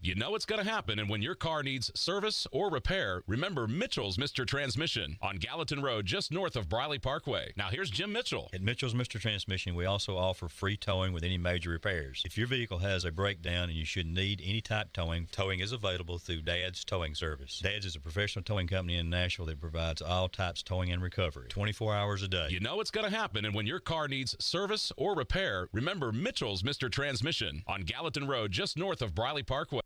You know it's going to happen, and when your car needs service or repair, remember Mitchell's Mr. Transmission on Gallatin Road, just north of Briley Parkway. Now here's Jim Mitchell. At Mitchell's Mr. Transmission, we also offer free towing with any major repairs. If your vehicle has a breakdown and you should need any type towing, towing is available through Dad's Towing Service. Dad's is a professional towing company in Nashville that provides all types of towing and recovery, 24 hours a day. You know it's going to happen, and when your car needs service or repair, remember Mitchell's Mr. Transmission on Gallatin Road, just north of Briley Parkway.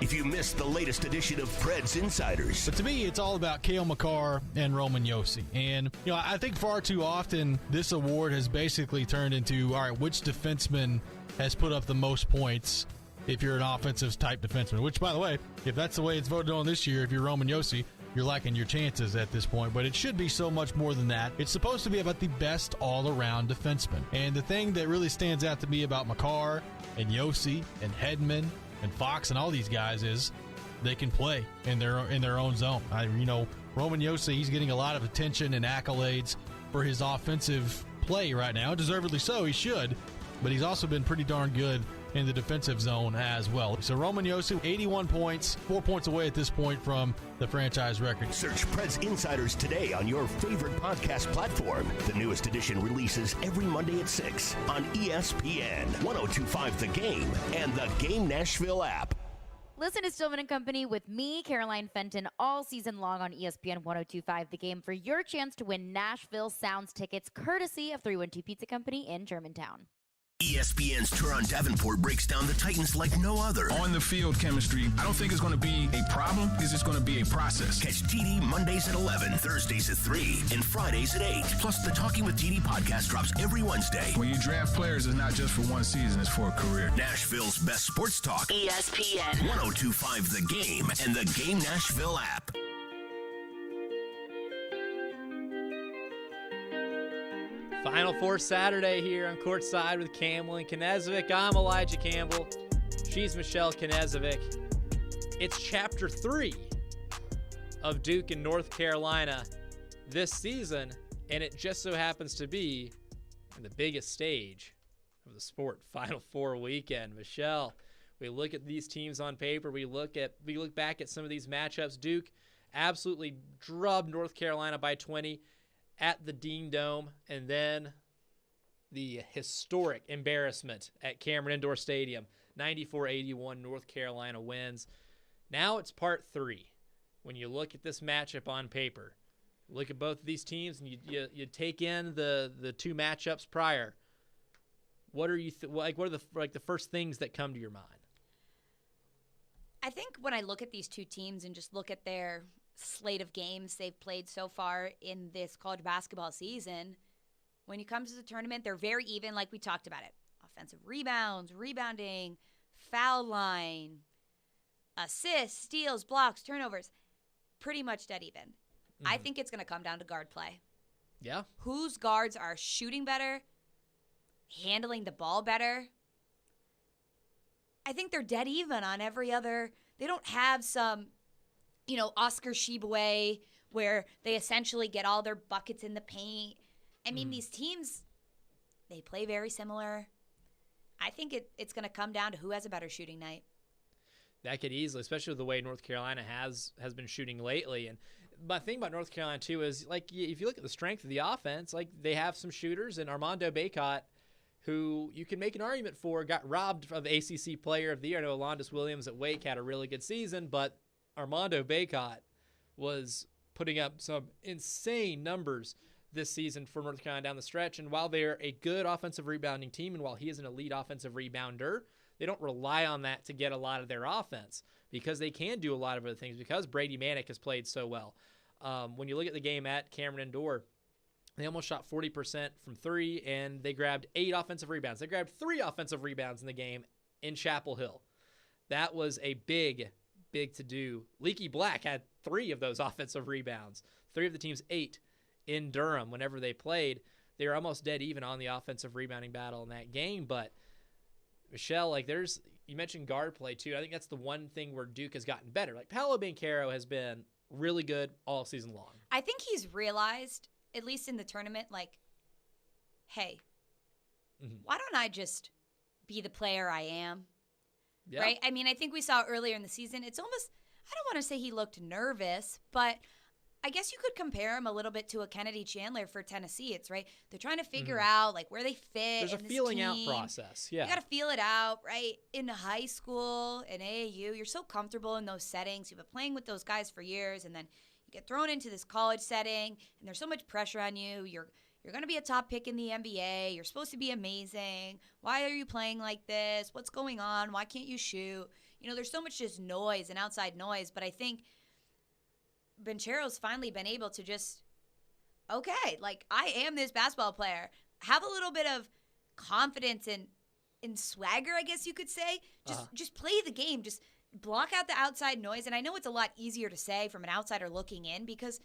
If you missed the latest edition of Preds Insiders. But to me, it's all about Cale Makar and Roman Josi. And, I think far too often this award has basically turned into, all right, which defenseman has put up the most points if you're an offensive type defenseman? Which, by the way, if that's the way it's voted on this year, if you're Roman Josi, you're liking your chances at this point. But it should be so much more than that. It's supposed to be about the best all-around defenseman. And the thing that really stands out to me about Makar and Josi and Hedman and Fox and all these guys is they can play in their own zone. Roman Josi, he's getting a lot of attention and accolades for his offensive play right now. Deservedly so, he should. But he's also been pretty darn good in the defensive zone as well. So Roman Josi, 81 points, 4 points away at this point from the franchise record. Search Preds Insiders today on your favorite podcast platform. The newest edition releases every Monday at 6 on ESPN, 102.5 The Game, and the Game Nashville app. Listen to Stillman & Company with me, Caroline Fenton, all season long on ESPN 102.5 The Game for your chance to win Nashville Sounds tickets courtesy of 312 Pizza Company in Germantown. ESPN's Teron Davenport breaks down the Titans like no other. On the field chemistry, I don't think it's going to be a problem. It's just going to be a process. Catch TD Mondays at 11, Thursdays at 3, and Fridays at 8. Plus, the Talking with TD podcast drops every Wednesday. When you draft players, it's not just for one season, it's for a career. Nashville's best sports talk. ESPN 102.5 The Game and the Game Nashville app. Final Four Saturday here on Courtside with Campbell and Knezovic. I'm Elijah Campbell. She's Michelle Knezovic. It's Chapter 3 of Duke and North Carolina this season, and it just so happens to be the biggest stage of the sport, Final Four weekend. Michelle, we look at these teams on paper. We look back at some of these matchups. Duke absolutely drubbed North Carolina by 20 at the Dean Dome, and then the historic embarrassment at Cameron Indoor Stadium. 94-81, North Carolina wins. Now it's part 3. When you look at this matchup on paper, look at both of these teams, and you take in the two matchups prior. What are you what are the first things that come to your mind? I think when I look at these two teams and just look at their slate of games they've played so far in this college basketball season, when it comes to the tournament, they're very even, like we talked about it. Offensive rebounds, rebounding, foul line, assists, steals, blocks, turnovers, pretty much dead even. Mm-hmm. I think it's going to come down to guard play. Yeah. Whose guards are shooting better, handling the ball better. I think they're dead even on every other. They don't have some Oscar Tshiebwe, where they essentially get all their buckets in the paint. I mean, these teams, they play very similar. I think it's going to come down to who has a better shooting night. That could easily, especially with the way North Carolina has been shooting lately. And my thing about North Carolina, too, is, if you look at the strength of the offense, they have some shooters. And Armando Bacot, who you can make an argument for, got robbed of ACC Player of the Year. I know Alondas Williams at Wake had a really good season, but Armando Bacot was putting up some insane numbers this season for North Carolina down the stretch. And while they're a good offensive rebounding team, and while he is an elite offensive rebounder, they don't rely on that to get a lot of their offense because they can do a lot of other things because Brady Manick has played so well. When you look at the game at Cameron Indoor, they almost shot 40% from three, and they grabbed 8 offensive rebounds. They grabbed 3 offensive rebounds in the game in Chapel Hill. That was a big to-do. Leaky Black had 3 of those offensive rebounds. 3 of the team's 8 in Durham whenever they played. They were almost dead even on the offensive rebounding battle in that game. But, Michelle, you mentioned guard play, too. I think that's the one thing where Duke has gotten better. Like, Paolo Banchero has been really good all season long. I think he's realized, at least in the tournament, like, hey, why don't I just be the player I am? Yeah. Right? I mean, I think we saw earlier in the season, it's almost, I don't want to say he looked nervous, but I guess you could compare him a little bit to a Kennedy Chandler for Tennessee. It's right. They're trying to figure out like where they fit. There's a feeling out process. Yeah. You got to feel it out, right? In high school, in AAU, you're so comfortable in those settings. You've been playing with those guys for years, and then you get thrown into this college setting, and there's so much pressure on you. You're going to be a top pick in the NBA. You're supposed to be amazing. Why are you playing like this? What's going on? Why can't you shoot? You know, there's so much just noise and outside noise, but I think Banchero's finally been able to just, okay, like, I am this basketball player. Have a little bit of confidence and swagger, I guess you could say. Just play the game. Just block out the outside noise. And I know it's a lot easier to say from an outsider looking in because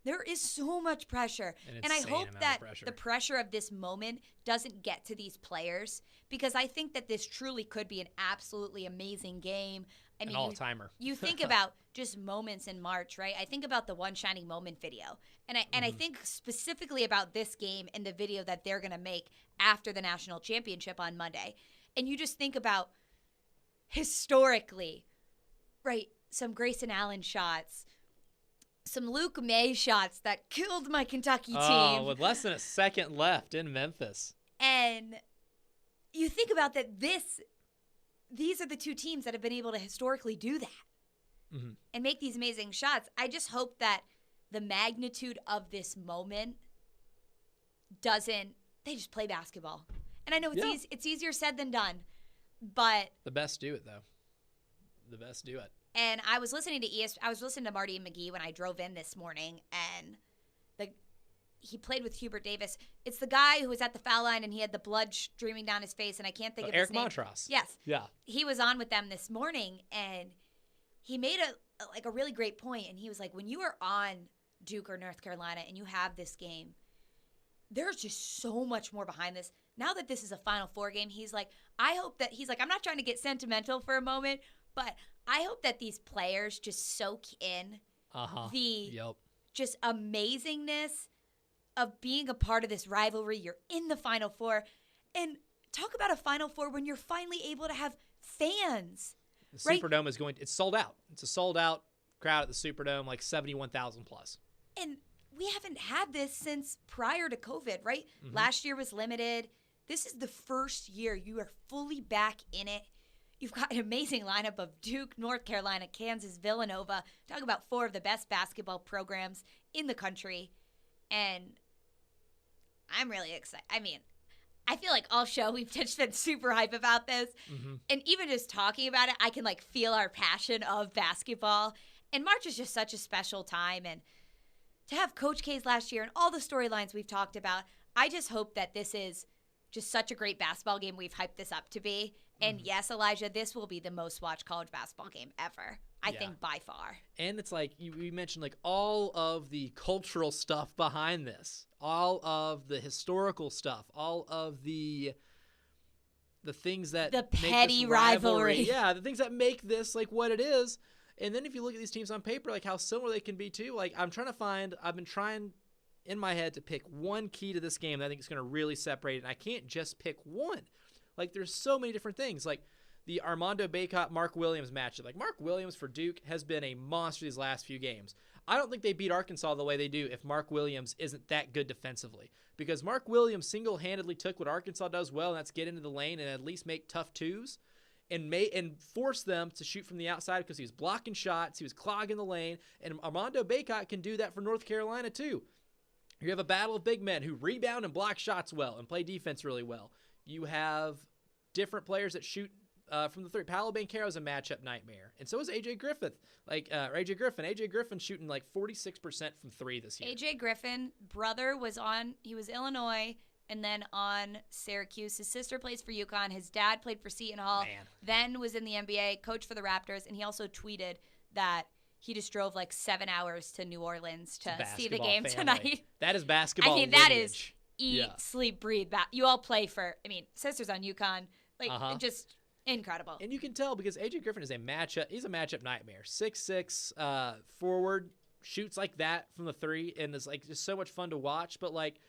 there is so much pressure. And I hope that the pressure of this moment doesn't get to these players because I think that this truly could be an absolutely amazing game. I mean, an all-timer. You think about just moments in March, right? I think about the One Shining Moment video. And I think specifically about this game and the video that they're going to make after the national championship on Monday. And you just think about historically, right, some Grayson Allen shots, some Luke May shots that killed my Kentucky team. With less than a second left in Memphis. And you think about that these are the two teams that have been able to historically do that and make these amazing shots. I just hope that the magnitude of this moment they just play basketball. And I know it's easier said than done, but the best do it, though. The best do it. And I was listening to Marty and McGee when I drove in this morning, and he played with Hubert Davis. It's the guy who was at the foul line and he had the blood streaming down his face, and I can't think of his name. Eric Montross. Yes. Yeah. He was on with them this morning, and he made a really great point, and he was like, when you are on Duke or North Carolina and you have this game, there's just so much more behind this. Now that this is a Final Four game, he's like, I'm not trying to get sentimental for a moment, but I hope that these players just soak in the just amazingness of being a part of this rivalry. You're in the Final Four. And talk about a Final Four when you're finally able to have fans. The Superdome is it's sold out. It's a sold out crowd at the Superdome, like 71,000 plus. And we haven't had this since prior to COVID, right? Last year was limited. This is the first year you are fully back in it. You've got an amazing lineup of Duke, North Carolina, Kansas, Villanova. Talk about 4 of the best basketball programs in the country. And I'm really excited. I mean, I feel like all show we've just been super hype about this. And even just talking about it, I can like feel our passion of basketball. And March is just such a special time. And to have Coach K's last year and all the storylines we've talked about, I just hope that this is just such a great basketball game we've hyped this up to be. And yes, Elijah, this will be the most watched college basketball game ever. I think by far. And it's like you mentioned, like all of the cultural stuff behind this, all of the historical stuff, all of the things that the petty rivalry. Yeah, the things that make this like what it is. And then if you look at these teams on paper, like how similar they can be too. Like I've been trying in my head to pick one key to this game that I think is going to really separate it. And I can't just pick one. Like there's so many different things. Like the Armando Bacot, Mark Williams matchup. Like Mark Williams for Duke has been a monster these last few games. I don't think they beat Arkansas the way they do if Mark Williams isn't that good defensively. Because Mark Williams single-handedly took what Arkansas does well, and that's get into the lane and at least make tough twos. and force them to shoot from the outside because he was blocking shots, he was clogging the lane, and Armando Bacot can do that for North Carolina too. You have a battle of big men who rebound and block shots well and play defense really well. You have different players that shoot from the three. Paolo Banchero is a matchup nightmare, and so is AJ Griffin. AJ Griffin shooting like 46% from three this year. AJ Griffin, brother was Illinois and then on Syracuse. His sister plays for UConn. His dad played for Seton Hall. Then was in the NBA, coach for the Raptors, and he also tweeted that he just drove like 7 hours to New Orleans to see the game tonight. That is basketball. I mean, lineage. that is eat, sleep, breathe. You all play for. I mean, sisters on UConn, just incredible. And you can tell because AJ Griffin is a matchup. He's a matchup nightmare. 6'6", forward, shoots like that from the three, and it's like just so much fun to watch. But like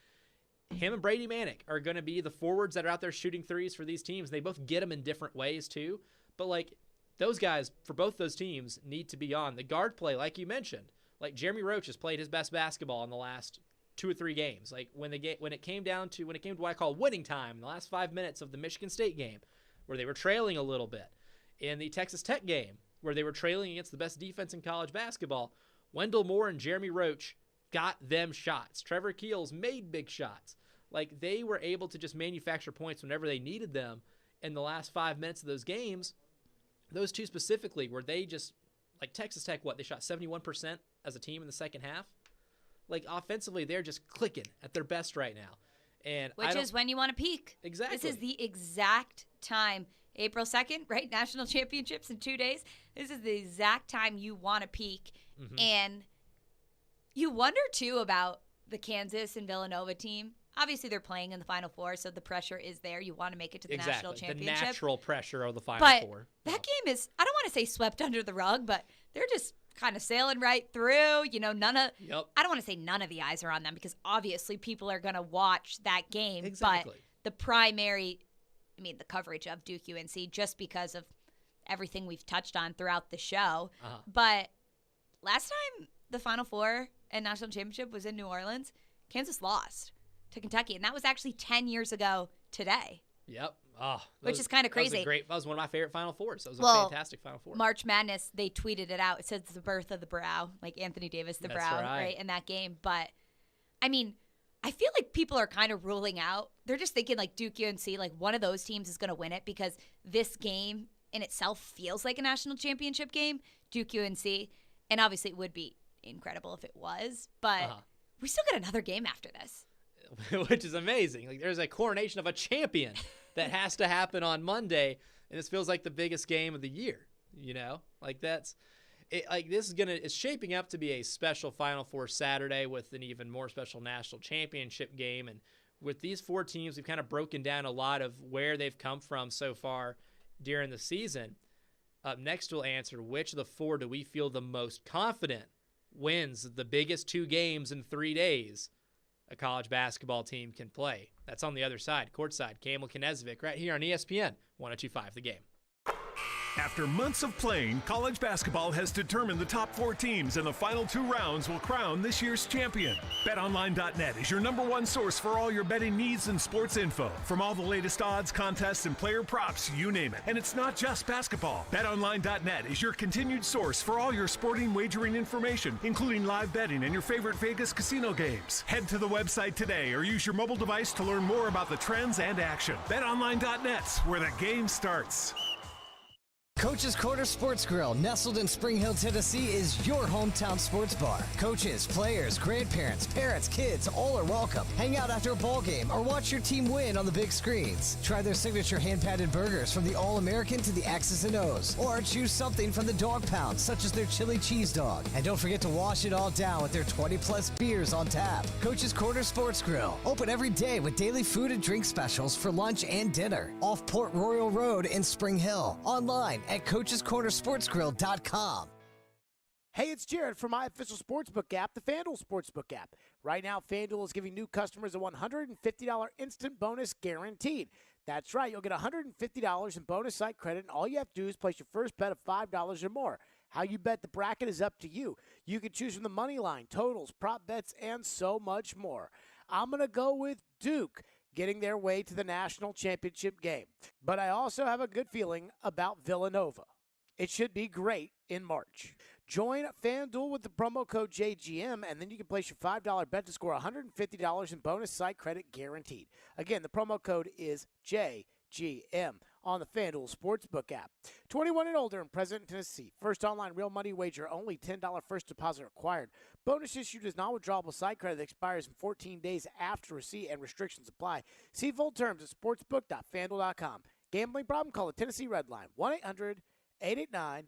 him and Brady Manick are going to be the forwards that are out there shooting threes for these teams. They both get them in different ways too. But like those guys for both those teams need to be on the guard play, like you mentioned. Like Jeremy Roach has played his best basketball in the last 2 or 3 games. Like when it came to what I call winning time, in the last 5 minutes of the Michigan State game, where they were trailing a little bit, in the Texas Tech game, where they were trailing against the best defense in college basketball, Wendell Moore and Jeremy Roach got them shots. Trevor Keels made big shots. Like they were able to just manufacture points whenever they needed them in the last 5 minutes of those games. Those two specifically, where they just, like Texas Tech, they shot 71% as a team in the second half. Like offensively, they're just clicking at their best right now. Which is when you want to peak. Exactly. This is the exact time. April 2nd, right? National championships in 2 days. This is the exact time you want to peak. Mm-hmm. And you wonder, too, about the Kansas and Villanova team. Obviously, they're playing in the Final Four, so the pressure is there. You want to make it to the national championship. The natural pressure of the Final Four. That game is, I don't want to say swept under the rug, but they're just kind of sailing right through. I don't want to say none of the eyes are on them because obviously people are going to watch that game. Exactly. But the primary, the coverage of Duke UNC just because of everything we've touched on throughout the show. Uh-huh. But last time the Final Four and national championship was in New Orleans, Kansas lost to Kentucky, and that was actually 10 years ago today. Yep. Which is kind of crazy. That was one of my favorite Final Fours. That was a fantastic Final Four. March Madness, they tweeted it out. It says the birth of the brow, like Anthony Davis, the brow, right, in that game. But, I feel like people are kind of ruling out. They're just thinking like Duke UNC, like one of those teams is going to win it because this game in itself feels like a national championship game, Duke UNC. And obviously it would be incredible if it was. But we still got another game after this. Which is amazing. Like there's a coronation of a champion that has to happen on Monday, and this feels like the biggest game of the year. Like that's it. Like this it's shaping up to be a special Final Four Saturday with an even more special national championship game. And with these 4 teams, we've kind of broken down a lot of where they've come from so far during the season. Up next, we'll answer which of the 4 do we feel the most confident wins the biggest 2 games in 3 days a college basketball team can play. That's on the other side. Courtside, Campbell, Knezovic, right here on ESPN 102.5 The Game. After months of playing, college basketball has determined the top 4 teams, and the final 2 rounds will crown this year's champion. BetOnline.net is your #1 source for all your betting needs and sports info. From all the latest odds, contests, and player props, you name it. And it's not just basketball. BetOnline.net is your continued source for all your sporting wagering information, including live betting and your favorite Vegas casino games. Head to the website today or use your mobile device to learn more about the trends and action. BetOnline.net, where the game starts. Coach's Corner Sports Grill, nestled in Spring Hill, Tennessee, is your hometown sports bar. Coaches, players, grandparents, parents, kids, all are welcome. Hang out after a ball game or watch your team win on the big screens. Try their signature hand-patted burgers from the All-American to the X's and O's. Or choose something from the dog pound, such as their chili cheese dog. And don't forget to wash it all down with their 20-plus beers on tap. Coach's Corner Sports Grill, open every day with daily food and drink specials for lunch and dinner. Off Port Royal Road in Spring Hill. Online at coachescornersportsgrill.com. Hey, it's Jared from my official sportsbook app, the FanDuel Sportsbook app. Right now, FanDuel is giving new customers a $150 instant bonus guaranteed. That's right, you'll get $150 in bonus site credit, and all you have to do is place your first bet of $5 or more. How you bet the bracket is up to you. You can choose from the money line, totals, prop bets, and so much more. I'm going to go with Duke. getting their way to the national championship game. But I also have a good feeling about Villanova. It should be great in March. Join FanDuel with the promo code JGM, and then you can place your $5 bet to score $150 in bonus site credit guaranteed. Again, the promo code is JGM on the FanDuel Sportsbook app. 21 and older and present in Tennessee. First online real money wager, only $10 first deposit required. Bonus issued is non-withdrawable site credit that expires in 14 days after receipt and restrictions apply. See full terms at sportsbook.fanduel.com. Gambling problem? Call the Tennessee Red Line, 1-800-889-9789.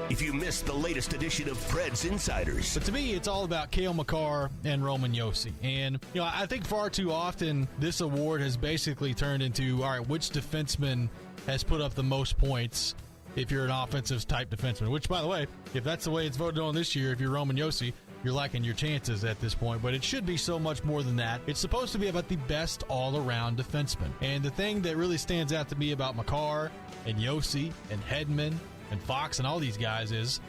If you missed the latest edition of Preds Insiders. But to me, it's all about Cale Makar and Roman Josi. And, I think far too often this award has basically turned into, all right, which defenseman has put up the most points if you're an offensive type defenseman? Which, by the way, if that's the way it's voted on this year, if you're Roman Josi, you're liking your chances at this point. But it should be so much more than that. It's supposed to be about the best all-around defenseman. And the thing that really stands out to me about Makar and Josi and Hedman and Fox and all these guys is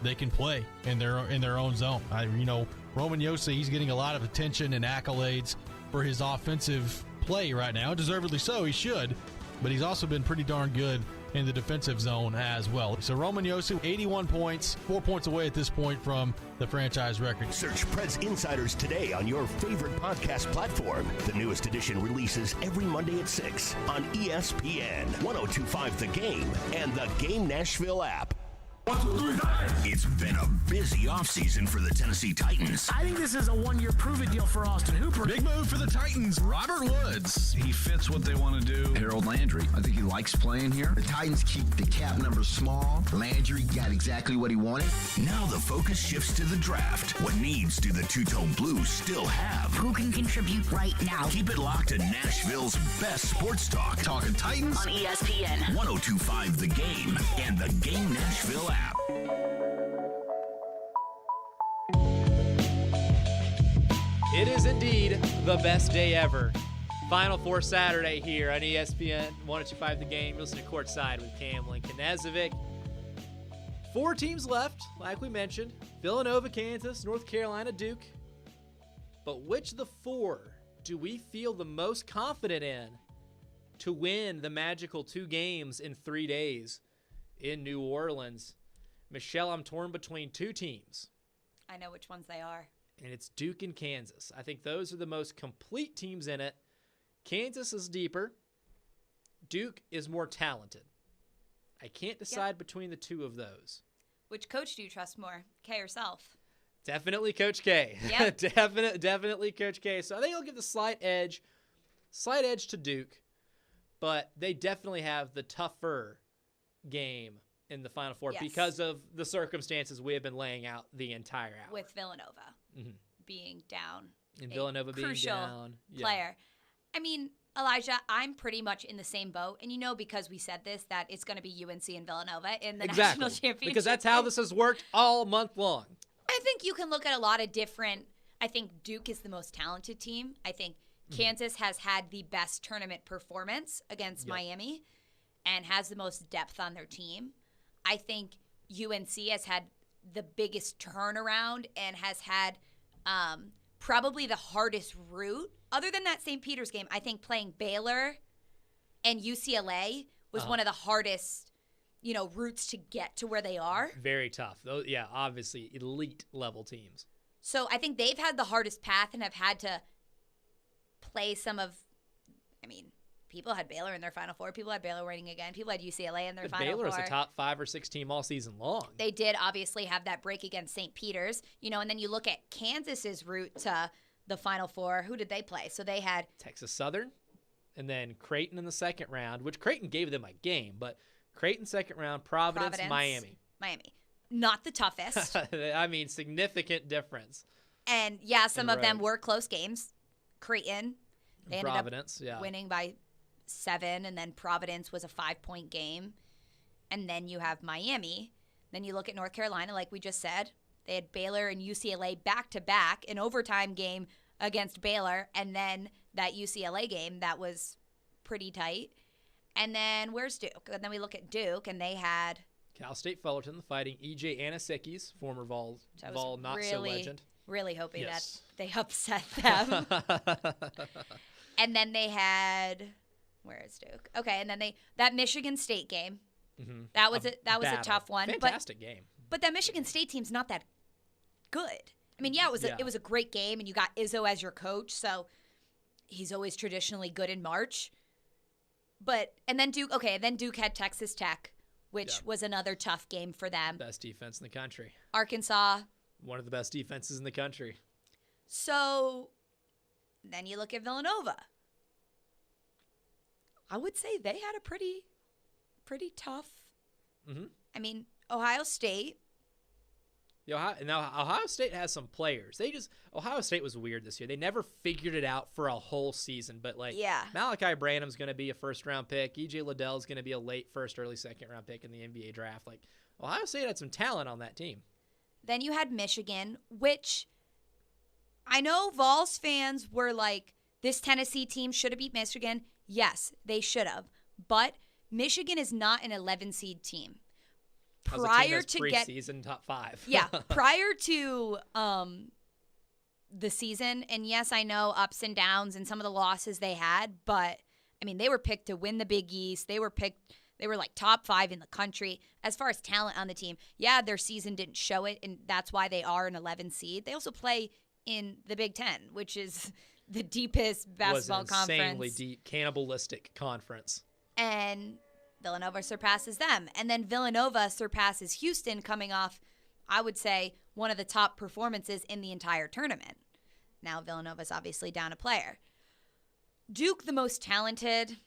they can play in their own zone. Roman Josi, he's getting a lot of attention and accolades for his offensive play right now. Deservedly so, he should. But he's also been pretty darn good in the defensive zone as well. So Roman Josi, 81 points, 4 points away at this point from the franchise record. Search Preds Insiders today on your favorite podcast platform. The newest edition releases every Monday at 6 on ESPN, 102.5 The Game, and the Game Nashville app. It's been a busy offseason for the Tennessee Titans. I think this is a one-year prove-it deal for Austin Hooper. Big move for the Titans. Robert Woods. He fits what they want to do. Harold Landry. I think he likes playing here. The Titans keep the cap number small. Landry got exactly what he wanted. Now the focus shifts to the draft. What needs do the Two-Tone Blues still have? Who can contribute right now? Keep it locked to Nashville's best sports talk. Talking Titans on ESPN, 102.5 The Game, and the Game Nashville app. It is indeed the best day ever. Final Four Saturday here on ESPN 102.5 The Game. Listen to Courtside with Campbell and Knezovic. 4 teams left, like we mentioned. Villanova, Kansas, North Carolina, Duke. But which of the 4 do we feel the most confident in to win the magical 2 games in 3 days in New Orleans? Michelle, I'm torn between 2 teams. I know which ones they are. And it's Duke and Kansas. I think those are the most complete teams in it. Kansas is deeper. Duke is more talented. I can't decide between the 2 of those. Which coach do you trust more, K or Self? Definitely Coach K. Yep. Definitely Coach K. So I think I'll give the slight edge to Duke, but they definitely have the tougher game in the Final Four because of the circumstances we have been laying out the entire hour. With Villanova being down. And Villanova being down. Player. I mean, Elijah, I'm pretty much in the same boat. And because we said this, that it's going to be UNC and Villanova in the national championship. Because that's how this has worked all month long. I think you can look at a lot of different. I think Duke is the most talented team. I think Kansas has had the best tournament performance against Miami and has the most depth on their team. I think UNC has had the biggest turnaround and has had probably the hardest route. Other than that St. Peter's game, I think playing Baylor and UCLA was one of the hardest, routes to get to where they are. Very tough. Those, obviously elite level teams. So I think they've had the hardest path and have had to play people had Baylor in their Final Four. People had Baylor winning again. People had UCLA in their Final Four. Baylor is a top 5 or 6 team all season long. They did obviously have that break against St. Peter's, and then you look at Kansas's route to the Final Four. Who did they play? So they had Texas Southern and then Creighton in the second round, which Creighton gave them a game, but Creighton second round, Providence. Miami. Not the toughest. Significant difference. And some of them were close games. Creighton, they ended up winning by 7, and then Providence was a 5-point game. And then you have Miami. Then you look at North Carolina, like we just said. They had Baylor and UCLA back-to-back, an overtime game against Baylor, and then that UCLA game that was pretty tight. And then where's Duke? And then we look at Duke, and they had Cal State Fullerton, the Fighting E.J. Anasikis, former Vol not-so legend. really hoping that they upset them. And then they had, where is Duke? Okay, and then that Michigan State game. Mm-hmm. That was a tough one. Fantastic game. But that Michigan State team's not that good. I mean, it was a great game, and you got Izzo as your coach, so he's always traditionally good in March. And then Duke had Texas Tech, which was another tough game for them. Best defense in the country. Arkansas. One of the best defenses in the country. So then you look at Villanova. I would say they had a pretty tough. Mm-hmm. I mean, Ohio State. Now Ohio State has some players. Ohio State was weird this year. They never figured it out for a whole season. But Malachi Branham's going to be a first-round pick. EJ Liddell's going to be a late first, early second-round pick in the NBA draft. Like, Ohio State had some talent on that team. Then you had Michigan, which I know Vols fans were like, this Tennessee team should have beat Michigan. Yes, they should have. But Michigan is not an 11-seed team. Prior to preseason top 5. Prior to the season, and yes, I know ups and downs and some of the losses they had, but I mean, they were picked to win the Big East. They were like top 5 in the country as far as talent on the team. Yeah, their season didn't show it, and that's why they are an 11 seed. They also play in the Big Ten, which is the deepest basketball conference. Insanely deep, cannibalistic conference. And Villanova surpasses them. And then Villanova surpasses Houston, coming off, I would say, one of the top performances in the entire tournament. Now Villanova's obviously down a player. Duke, the most talented,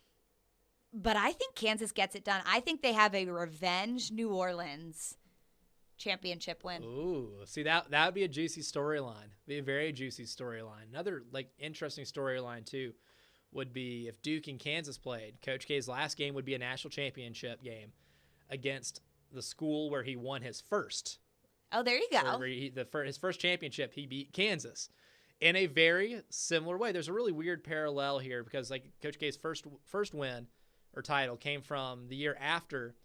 but I think Kansas gets it done. I think they have a revenge New Orleans championship win. Ooh, see, that would be a juicy storyline. Be a very juicy storyline. Another interesting storyline too would be if Duke and Kansas played. Coach K's last game would be a national championship game against the school where he won his first. Oh, there you go. His first championship, he beat Kansas in a very similar way. There's a really weird parallel here because Coach K's first win or title came from the year after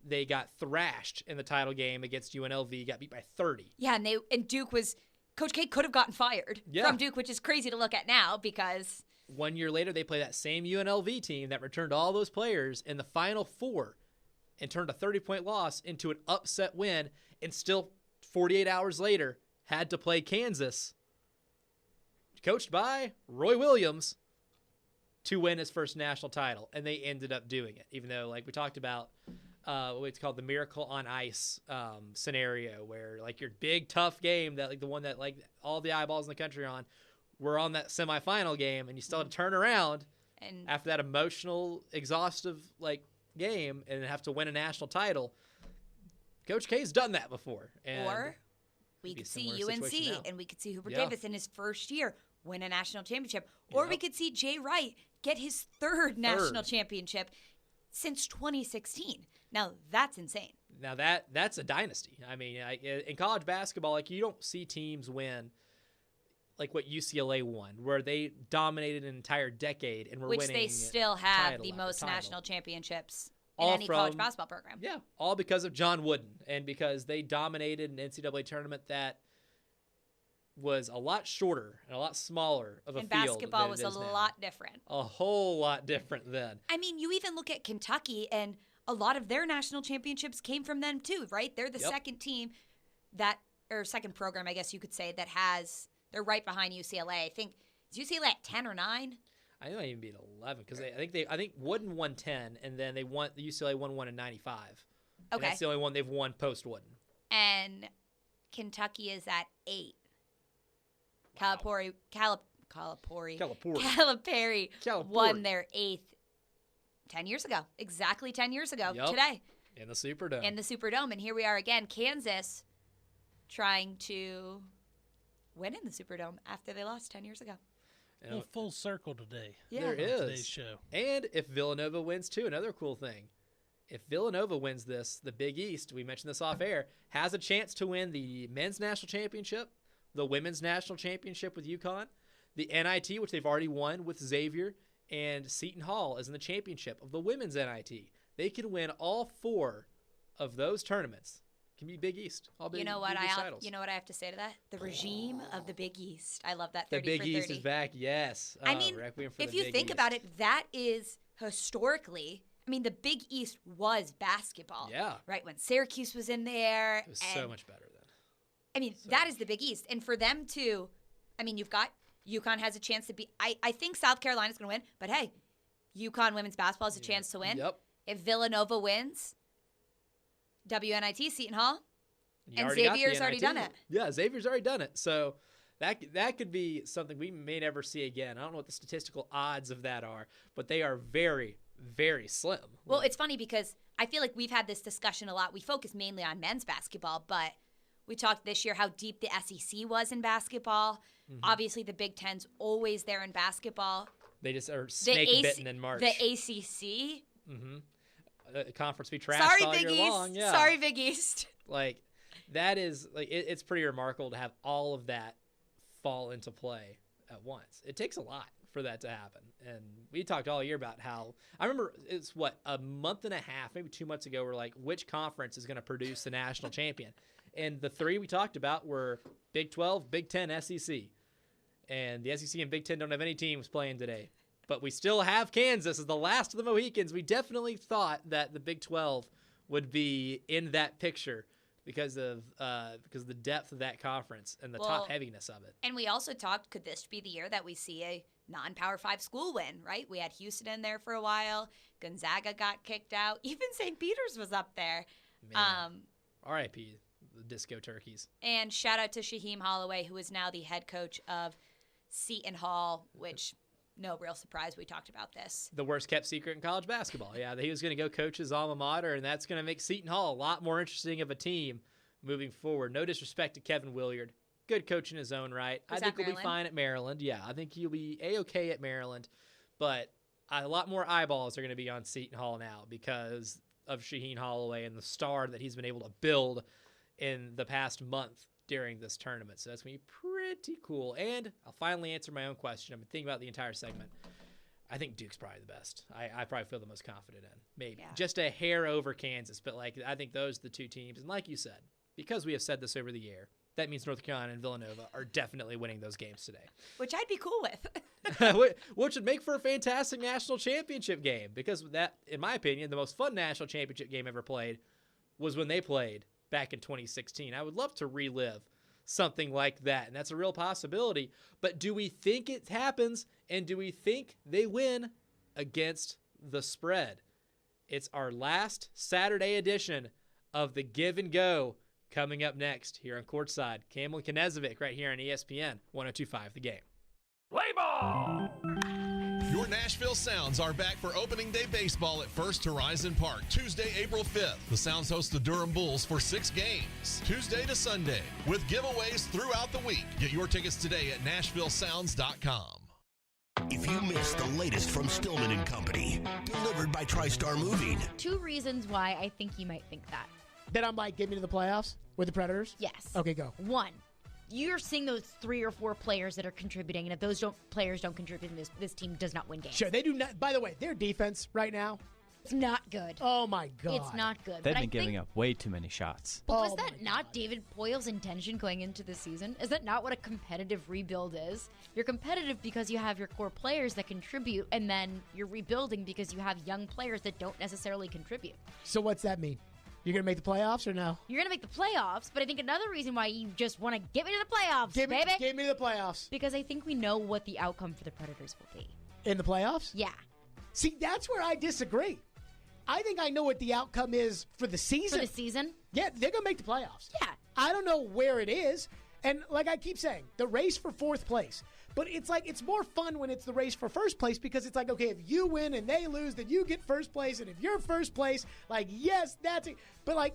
they got thrashed in the title game against UNLV, got beat by 30. Yeah, and Duke was – Coach K could have gotten fired from Duke, which is crazy to look at now because – 1 year later, they play that same UNLV team that returned all those players in the Final Four and turned a 30-point loss into an upset win, and still 48 hours later had to play Kansas, coached by Roy Williams, to win his first national title. And they ended up doing it, even though, like we talked about, what's called the miracle on ice scenario, where your big tough game that the one that all the eyeballs in the country on, we're on that semifinal game, and you still have to turn around and after that emotional, exhaustive game and have to win a national title. Coach K's done that before. Or we could see UNC and we could see Hooper Davis in his first year win a national championship. Or we could see Jay Wright get his third national championship since 2016. Now, that's insane. Now, that's a dynasty. I mean, in college basketball, you don't see teams win what UCLA won, where they dominated an entire decade and were winning. Which they still have the most national championships in any college basketball program. Yeah, all because of John Wooden and because they dominated an NCAA tournament that was a lot shorter and a lot smaller of a field. And basketball was a lot different. A whole lot different then. I mean, you even look at Kentucky, and a lot of their national championships came from them too, right? They're the second team or second program, I guess you could say, they're right behind UCLA. I think, is UCLA at 10 or 9? I think they might even be at 11 because I think Wooden won 10, and then UCLA won 1 in 95. Okay, and that's the only one they've won post Wooden. And Kentucky is at 8. Wow. Calipari won their 8th 10 years ago. Exactly 10 years ago today. In the Superdome. And here we are again, Kansas trying to win in the Superdome after they lost 10 years ago. Well, full circle today. Yeah. There is. Today's show. And if Villanova wins too, another cool thing. If Villanova wins this, the Big East, we mentioned this off air, has a chance to win the men's national championship, the women's national championship with UConn, the NIT, which they've already won with Xavier, and Seton Hall is in the championship of the women's NIT. They can win all 4 of those tournaments, can be Big East. All big, you know what Big East titles. You know what I have to say to that? The regime of the Big East. I love that. 30 the Big for East 30. is back. Yes. I mean, if you think about it, that is historically. I mean, the Big East was basketball. Yeah. Right when Syracuse was in there. It was so much better then. I mean, that is the Big East, and for them to, I mean, you've got UConn has a chance to be. I think South Carolina's going to win, but hey, UConn women's basketball has a chance to win. Yep. If Villanova wins, WNIT Seton Hall, You and already got Xavier's the already NIT. done it. Yeah, Xavier's already done it. So that could be something we may never see again. I don't know what the statistical odds of that are, but they are very, very slim. Well, it's funny because I feel like we've had this discussion a lot. We focus mainly on men's basketball, but we talked this year how deep the SEC was in basketball. Mm-hmm. Obviously, the Big Ten's always there in basketball. They just are snake-bitten in March. The ACC. Mm-hmm. A conference we trashed Sorry, all Big year East. long. Yeah. Sorry, Big East. Like, that is, like, it's pretty remarkable to have all of that fall into play at once. It takes a lot for that to happen. And we talked all year about how, I remember it's a month and a half, maybe 2 months ago, we're like, which conference is going to produce the national champion? And the three we talked about were Big 12, Big 10, SEC. And the SEC and Big 10 don't have any teams playing today. But we still have Kansas as the last of the Mohicans. We definitely thought that the Big 12 would be in that picture because of the depth of that conference and the top heaviness of it. And we also talked, could this be the year that we see a non-Power 5 school win, right? We had Houston in there for a while. Gonzaga got kicked out. Even St. Peter's was up there. R.I.P. the Disco Turkeys. And shout out to Shaheem Holloway, who is now the head coach of Seton Hall, which... No real surprise. We talked about this. The worst kept secret in college basketball. Yeah, that he was going to go coach his alma mater, and that's going to make Seton Hall a lot more interesting of a team moving forward. No disrespect to Kevin Williard. Good coach in his own right. I think he'll be fine at Maryland. Yeah, I think he'll be A-okay at Maryland. But a lot more eyeballs are going to be on Seton Hall now because of Shaheem Holloway and the star that he's been able to build in the past month during this tournament. So that's going to be pretty cool. And I'll finally answer my own question. I've been thinking about the entire segment. I think Duke's probably the best. I probably feel the most confident in. Maybe. Yeah. Just a hair over Kansas. But I think those are the two teams. And like you said, because we have said this over the year, that means North Carolina and Villanova are definitely winning those games today. Which I'd be cool with. Which would make for a fantastic national championship game. Because that, in my opinion, the most fun national championship game ever played was when they played back in 2016. I would love to relive something like that, and that's a real possibility. But do we think it happens, and do we think they win against the spread? It's our last Saturday edition of the Give and Go coming up next here on Courtside. Campbell and Knezovic right here on ESPN 102.5 The Game. Play ball! Your Nashville Sounds are back for opening day baseball at First Horizon Park, Tuesday, April 5th. The Sounds host the Durham Bulls for 6 games, Tuesday to Sunday, with giveaways throughout the week. Get your tickets today at NashvilleSounds.com. If you missed the latest from Stillman and Company, delivered by TriStar Moving. 2 reasons why I think you might think that. Then I'm like, get me to the playoffs with the Predators? Yes. Okay, go. 1. You're seeing those 3 or 4 players that are contributing, and if those players don't contribute, this team does not win games. Sure, they do not. By the way, their defense right now, it's not good. Oh my God, it's not good. They've been giving up way too many shots. But was that not David Poyle's intention going into the season? Is that not what a competitive rebuild is? You're competitive because you have your core players that contribute, and then you're rebuilding because you have young players that don't necessarily contribute. So what's that mean? You're going to make the playoffs or no? You're going to make the playoffs, but I think another reason why you just want to get me to the playoffs, baby. Get me to the playoffs. Because I think we know what the outcome for the Predators will be. In the playoffs? Yeah. See, that's where I disagree. I think I know what the outcome is for the season. For the season? Yeah, they're going to make the playoffs. Yeah. I don't know where it is. And like I keep saying, the race for 4th place. But it's like it's more fun when it's the race for 1st place because it's like, okay, if you win and they lose, then you get 1st place. And if you're 1st place, like, yes, that's it. But, like,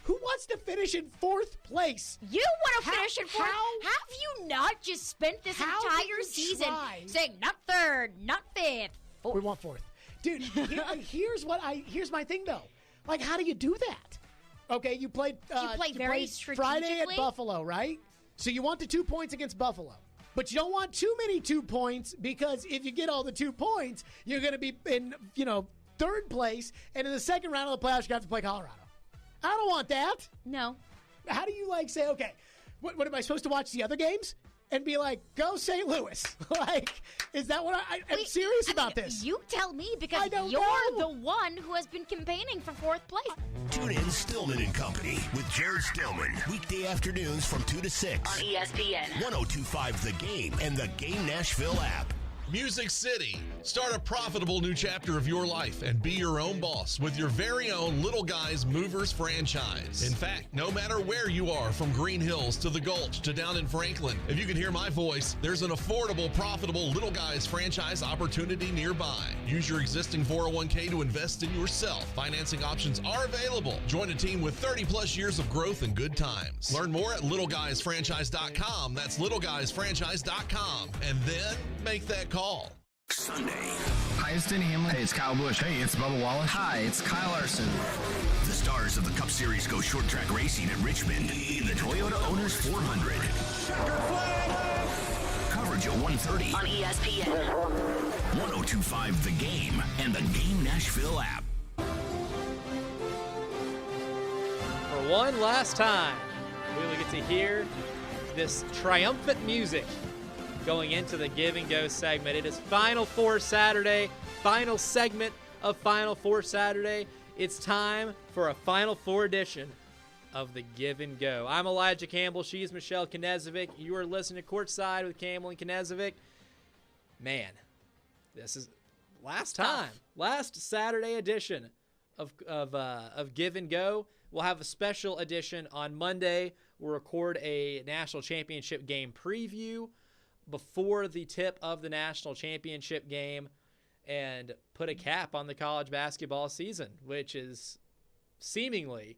who wants to finish in 4th place? You want to finish in 4th? Have you not just spent this entire season saying not 3rd, not 5th? 4th. We want 4th. Dude, here's my thing, though. Like, how do you do that? Okay, you played very strategically. Friday at Buffalo, right? So you want the 2 points against Buffalo. But you don't want too many 2 points because if you get all the 2 points, you're going to be in, 3rd place. And in the second round of the playoffs, you have to play Colorado. I don't want that. No. How do you say, okay, what am I supposed to watch the other games? And be like, go St. Louis. Is that what I'm serious about this? You tell me because you're the one who has been campaigning for 4th place. Tune in Stillman and Company with Jared Stillman. Weekday afternoons from 2 to 6. On ESPN. 102.5 The Game and the Game Nashville app. Music City. Start a profitable new chapter of your life and be your own boss with your very own Little Guys Movers franchise. In fact, no matter where you are, from Green Hills to the Gulch to down in Franklin, if you can hear my voice, there's an affordable, profitable Little Guys franchise opportunity nearby. Use your existing 401k to invest in yourself. Financing options are available. Join a team with 30-plus years of growth and good times. Learn more at littleguysfranchise.com. That's littleguysfranchise.com. And then make that call. Sunday. Hi, it's Denny Hamlin. Hey, it's Kyle Busch. Hey, it's Bubba Wallace. Hi, it's Kyle Larson. The stars of the Cup Series go short track racing at Richmond in the Toyota Owners 400. Coverage at 1:30 on ESPN. 102.5 The Game and the Game Nashville app. For one last time, we will get to hear this triumphant music going into the Give and Go segment. It is Final Four Saturday, final segment of Final Four Saturday. It's time for a Final Four edition of the Give and Go. I'm Elijah Campbell. She's Michelle Knezovic. You are listening to Courtside with Campbell and Knezovic. Man, this is last Saturday edition of Give and Go. We'll have a special edition on Monday. We'll record a national championship game preview before the tip of the national championship game and put a cap on the college basketball season, which is seemingly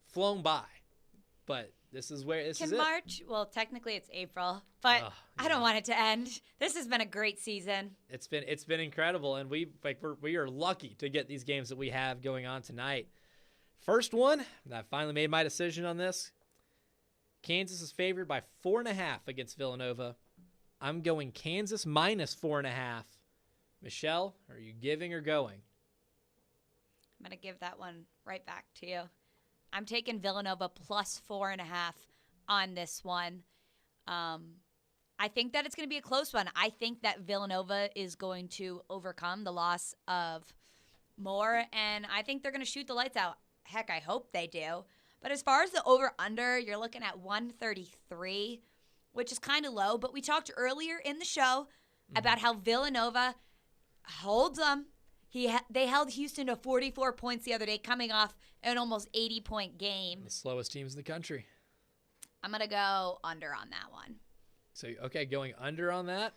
flown by. But this is where this is it. March? Well, technically it's April, but I don't want it to end. This has been a great season. It's been incredible, and we are lucky to get these games that we have going on tonight. First one, I finally made my decision on this. Kansas is favored by 4.5 against Villanova. I'm going Kansas minus 4.5. Michelle, are you giving or going? I'm going to give that one right back to you. I'm taking Villanova plus 4.5 on this one. I think that it's going to be a close one. I think that Villanova is going to overcome the loss of Moore, and I think they're going to shoot the lights out. Heck, I hope they do. But as far as the over-under, you're looking at 133, which is kind of low. But we talked earlier in the show about how Villanova holds them. They held Houston to 44 points the other day, coming off an almost 80-point game. The slowest teams in the country. I'm going to go under on that one. So, okay, going under on that.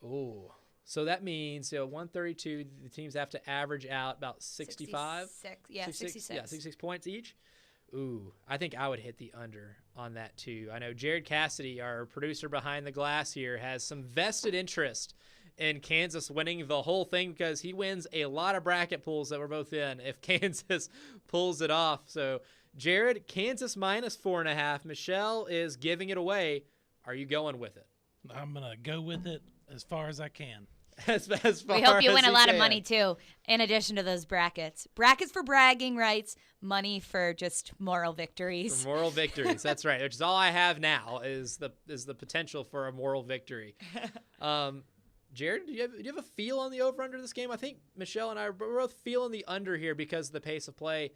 Ooh. So that means 132, the teams have to average out about 65? 66. Yeah, 66. Yeah, 66 points each. Ooh, I think I would hit the under on that too. I know Jared Cassidy, our producer behind the glass here, has some vested interest in Kansas winning the whole thing because he wins a lot of bracket pools that we're both in if Kansas pulls it off. So, Jared, Kansas minus 4.5. Michelle is giving it away. Are you going with it? I'm going to go with it as far as I can. As far we hope you as win a lot can. of money, too, in addition to those brackets. Brackets for bragging rights, money for just moral victories. For moral victories, that's right. Which is all I have now is the potential for a moral victory. Jared, do you have a feel on the over-under this game? I think Michelle and I are both feeling the under here because of the pace of play.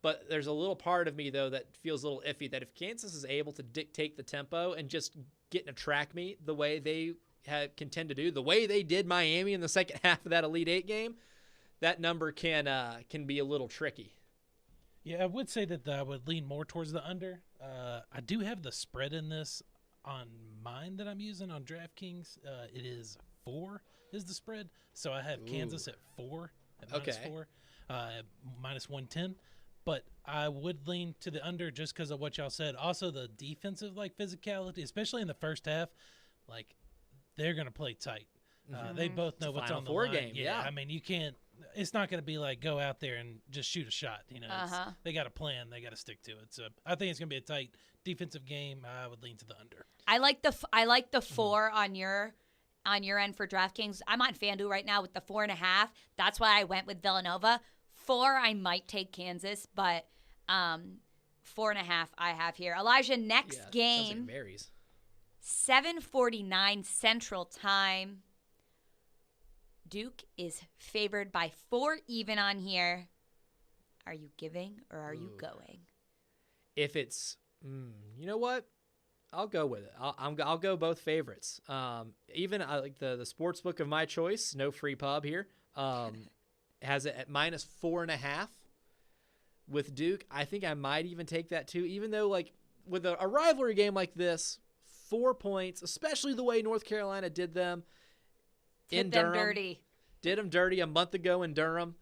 But there's a little part of me, though, that feels a little iffy that if Kansas is able to dictate the tempo and just get in a track meet the way they contend to do, the way they did Miami in the second half of that Elite Eight game, that number can be a little tricky. Yeah, I would say that I would lean more towards the under. I do have the spread in this on mine that I'm using on DraftKings. It is 4 is the spread. So I have Kansas at 4, at minus 4, minus 110. But I would lean to the under just because of what y'all said. Also, the defensive physicality, especially in the first half, they're going to play tight. They both know what's on the line. Game. Yeah, I mean, you can't. It's not going to be go out there and just shoot a shot. They got a plan. They got to stick to it. So I think it's going to be a tight defensive game. I would lean to the under. I like the 4 on your end for DraftKings. I'm on FanDuel right now with the 4.5. That's why I went with Villanova. 4, I might take Kansas, but 4.5 I have here. Elijah, next game. Like Mary's. 7:49 Central Time. Duke is favored by 4 even on here. Are you giving or are you going? If it's, you know what? I'll go with it. I'll go both favorites. Even I like the sports book of my choice. No free pub here. Has it at -4.5 with Duke. I think I might even take that too. Even though like with a rivalry game like this, 4 points, especially the way North Carolina did them in Durham. Did them dirty a month ago in Durham.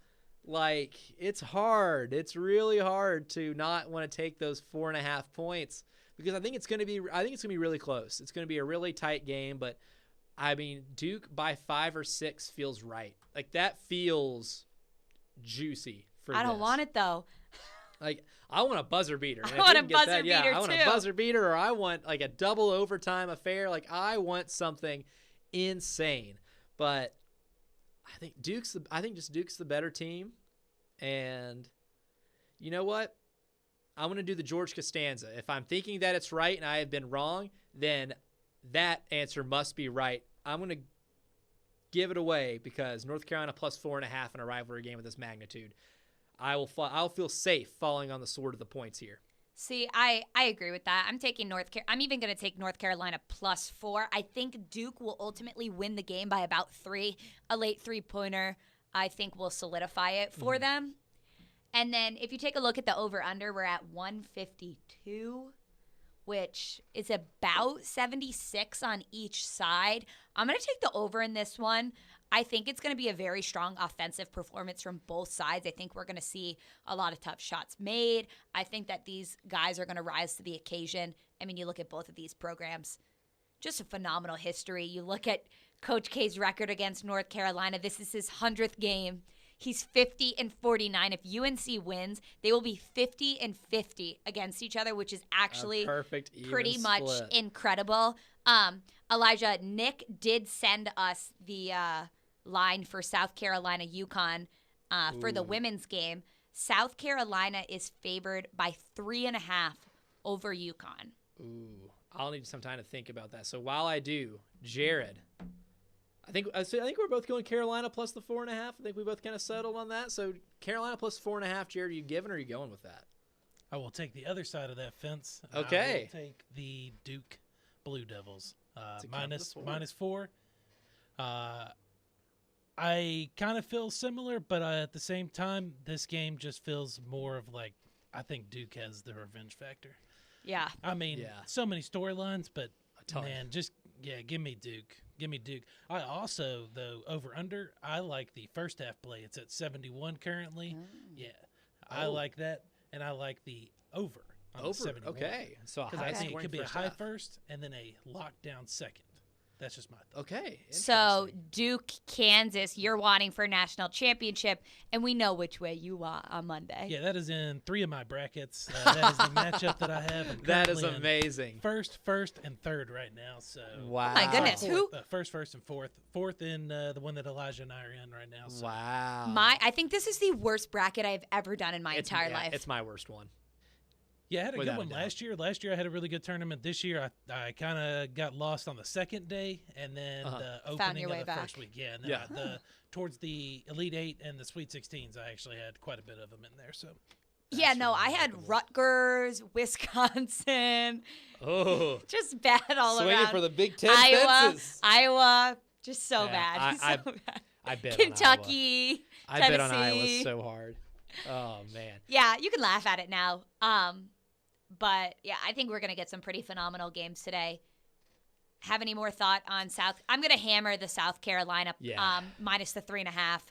Like, it's hard. It's really hard to not want to take those 4.5 points because I think it's going to be really close. It's going to be a really tight game, but I mean, Duke by 5 or 6 feels right. Like, that feels juicy for I don't want it though. Like, I want a buzzer beater. I want a buzzer beater I want a buzzer beater, or I want like a double overtime affair. Like, I want something insane. But I think Duke's the better team. And you know what? I'm going to do the George Costanza. If I'm thinking that it's right and I have been wrong, then that answer must be right. I'm going to give it away because North Carolina plus 4.5 in a rivalry game of this magnitude. I'll feel safe falling on the sword of the points here. See, I agree with that. I'm even going to take North Carolina plus 4. I think Duke will ultimately win the game by about 3. A late 3-pointer, I think, will solidify it for them. And then if you take a look at the over-under, we're at 152, which is about 76 on each side. I'm going to take the over in this one. I think it's going to be a very strong offensive performance from both sides. I think we're going to see a lot of tough shots made. I think that these guys are going to rise to the occasion. I mean, you look at both of these programs, just a phenomenal history. You look at Coach K's record against North Carolina. This is his 100th game. He's 50-49. If UNC wins, they will be 50-50 against each other, which is actually pretty much incredible. Elijah, Nick did send us the line for South Carolina UConn for the women's game. South Carolina is favored by 3.5 over UConn. Ooh, I'll need some time to think about that. So while I do, Jared, I think we're both going Carolina plus the 4.5. I think we both kind of settled on that. So Carolina plus 4.5. Jared, are you giving or are you going with that? I will take the other side of that fence. Okay. I will take the Duke Blue Devils -4. I kind of feel similar, but at the same time, this game just feels more of like I think Duke has the revenge factor. Yeah. I mean, so many storylines, but man, give me Duke. Give me Duke. I also, though, over-under, I like the first half play. It's at 71 currently. Yeah. I like that, and I like the over on the 71. Okay. So because I think it could be a high first and then a lockdown second. That's just my thought. Okay. So Duke, Kansas, you're wanting for a national championship, and we know which way you want on Monday. Yeah, that is in 3 of my brackets. That is the matchup that I have. That is amazing. First, and third right now. So wow. Oh my goodness, who? First, and fourth. Fourth in the one that Elijah and I are in right now. So. Wow. I think this is the worst bracket I've ever done in my entire life. It's my worst one. Yeah, I had a good one last year. Last year I had a really good tournament. This year I kind of got lost on the second day and then the opening of the first week. Yeah, and then towards the Elite 8 and the Sweet 16s, I actually had quite a bit of them in there. So I had Rutgers, Wisconsin. Oh, just bad all around. Swinging for the Big Ten fences. Iowa, just so bad. Bad. I bet Kentucky, on Iowa. I bet on Iowa so hard. Oh man. Yeah, you can laugh at it now. But yeah, I think we're gonna get some pretty phenomenal games today. Have any more thought on South? I'm gonna hammer the South Carolina minus the 3.5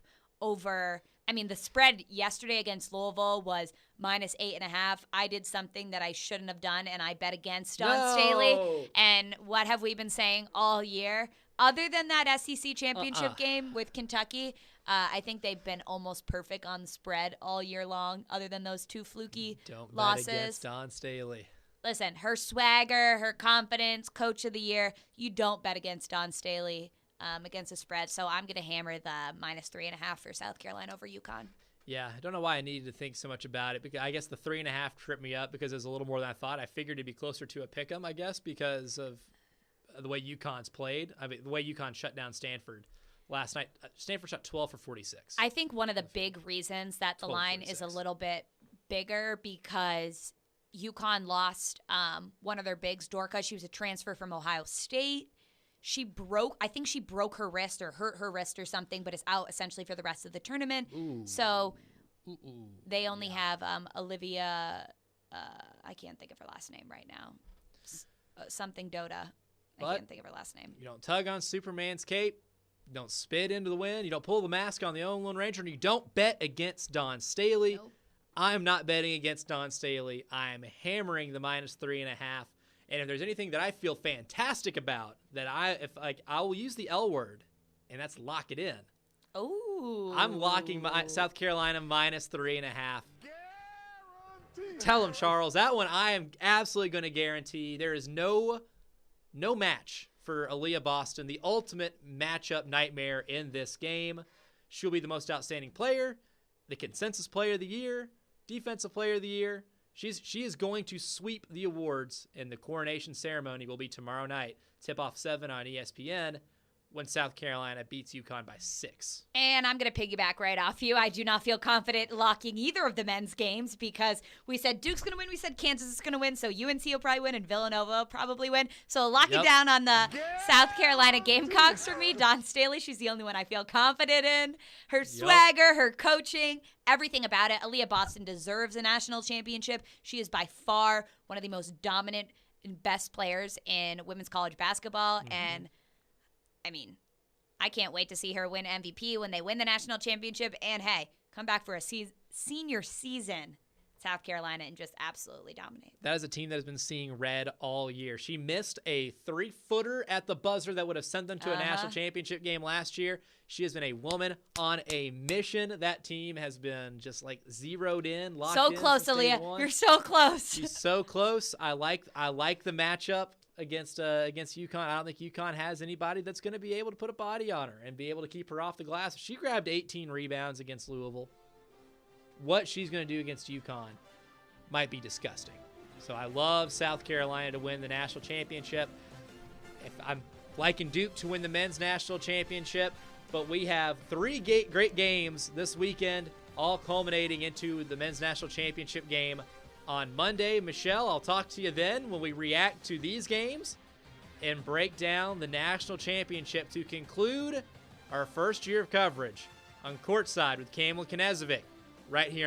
over. I mean, the spread yesterday against Louisville was -8.5. I did something that I shouldn't have done, and I bet against Dawn Staley. And what have we been saying all year? Other than that SEC championship game with Kentucky, I think they've been almost perfect on the spread all year long, other than those 2 fluky losses. Bet against Dawn Staley. Listen, her swagger, her confidence, coach of the year, you don't bet against Dawn Staley against the spread. So I'm going to hammer the -3.5 for South Carolina over UConn. Yeah, I don't know why I needed to think so much about it. Because I guess the 3.5 tripped me up because it was a little more than I thought. I figured it'd be closer to a pick'em, I guess, because of the way UConn's played. I mean, the way UConn shut down Stanford last night. Stanford shot 12 for 46. I think one of the big reasons that the line is a little bit bigger because UConn lost one of their bigs, Dorka. She was a transfer from Ohio State. I think she broke her wrist or hurt her wrist or something, but is out essentially for the rest of the tournament. Ooh. So they only have Olivia, I can't think of her last name right now. Something Dota. I can't think of her last name. You don't tug on Superman's cape. You don't spit into the wind. You don't pull the mask on the Lone Ranger. And you don't bet against Dawn Staley. Nope. I'm not betting against Dawn Staley. I'm hammering the -3.5. And if there's anything that I feel fantastic about, that I will use the L word, and that's lock it in. Oh. I'm locking South Carolina -3.5. Tell them, Charles. That one I am absolutely going to guarantee. There is no match for Aaliyah Boston, the ultimate matchup nightmare in this game. She'll be the most outstanding player, the consensus player of the year, defensive player of the year. She is going to sweep the awards, and the coronation ceremony will be tomorrow night, tip-off 7 on ESPN, when South Carolina beats UConn by 6. And I'm going to piggyback right off you. I do not feel confident locking either of the men's games because we said Duke's going to win, we said Kansas is going to win, so UNC will probably win and Villanova will probably win. So locking down on the South Carolina Gamecocks for me, Dawn Staley, she's the only one I feel confident in. Her swagger, her coaching, everything about it. Aaliyah Boston deserves a national championship. She is by far one of the most dominant and best players in women's college basketball, and I mean, I can't wait to see her win MVP when they win the national championship. And, hey, come back for a senior season, South Carolina, and just absolutely dominate. That is a team that has been seeing red all year. She missed a 3-footer at the buzzer that would have sent them to a national championship game last year. She has been a woman on a mission. That team has been just like zeroed in, locked in. So close, Aaliyah. You're so close. She's so close. I like the matchup against UConn. I don't think UConn has anybody that's going to be able to put a body on her and be able to keep her off the glass. She grabbed 18 rebounds against Louisville. What she's going to do against UConn might be disgusting. So I love South Carolina to win the national championship. If I'm liking Duke to win the men's national championship, but we have 3 great games this weekend, all culminating into the men's national championship game on Monday. Michelle, I'll talk to you then when we react to these games and break down the national championship to conclude our first year of coverage on Courtside with Campbell and Knezovic right here on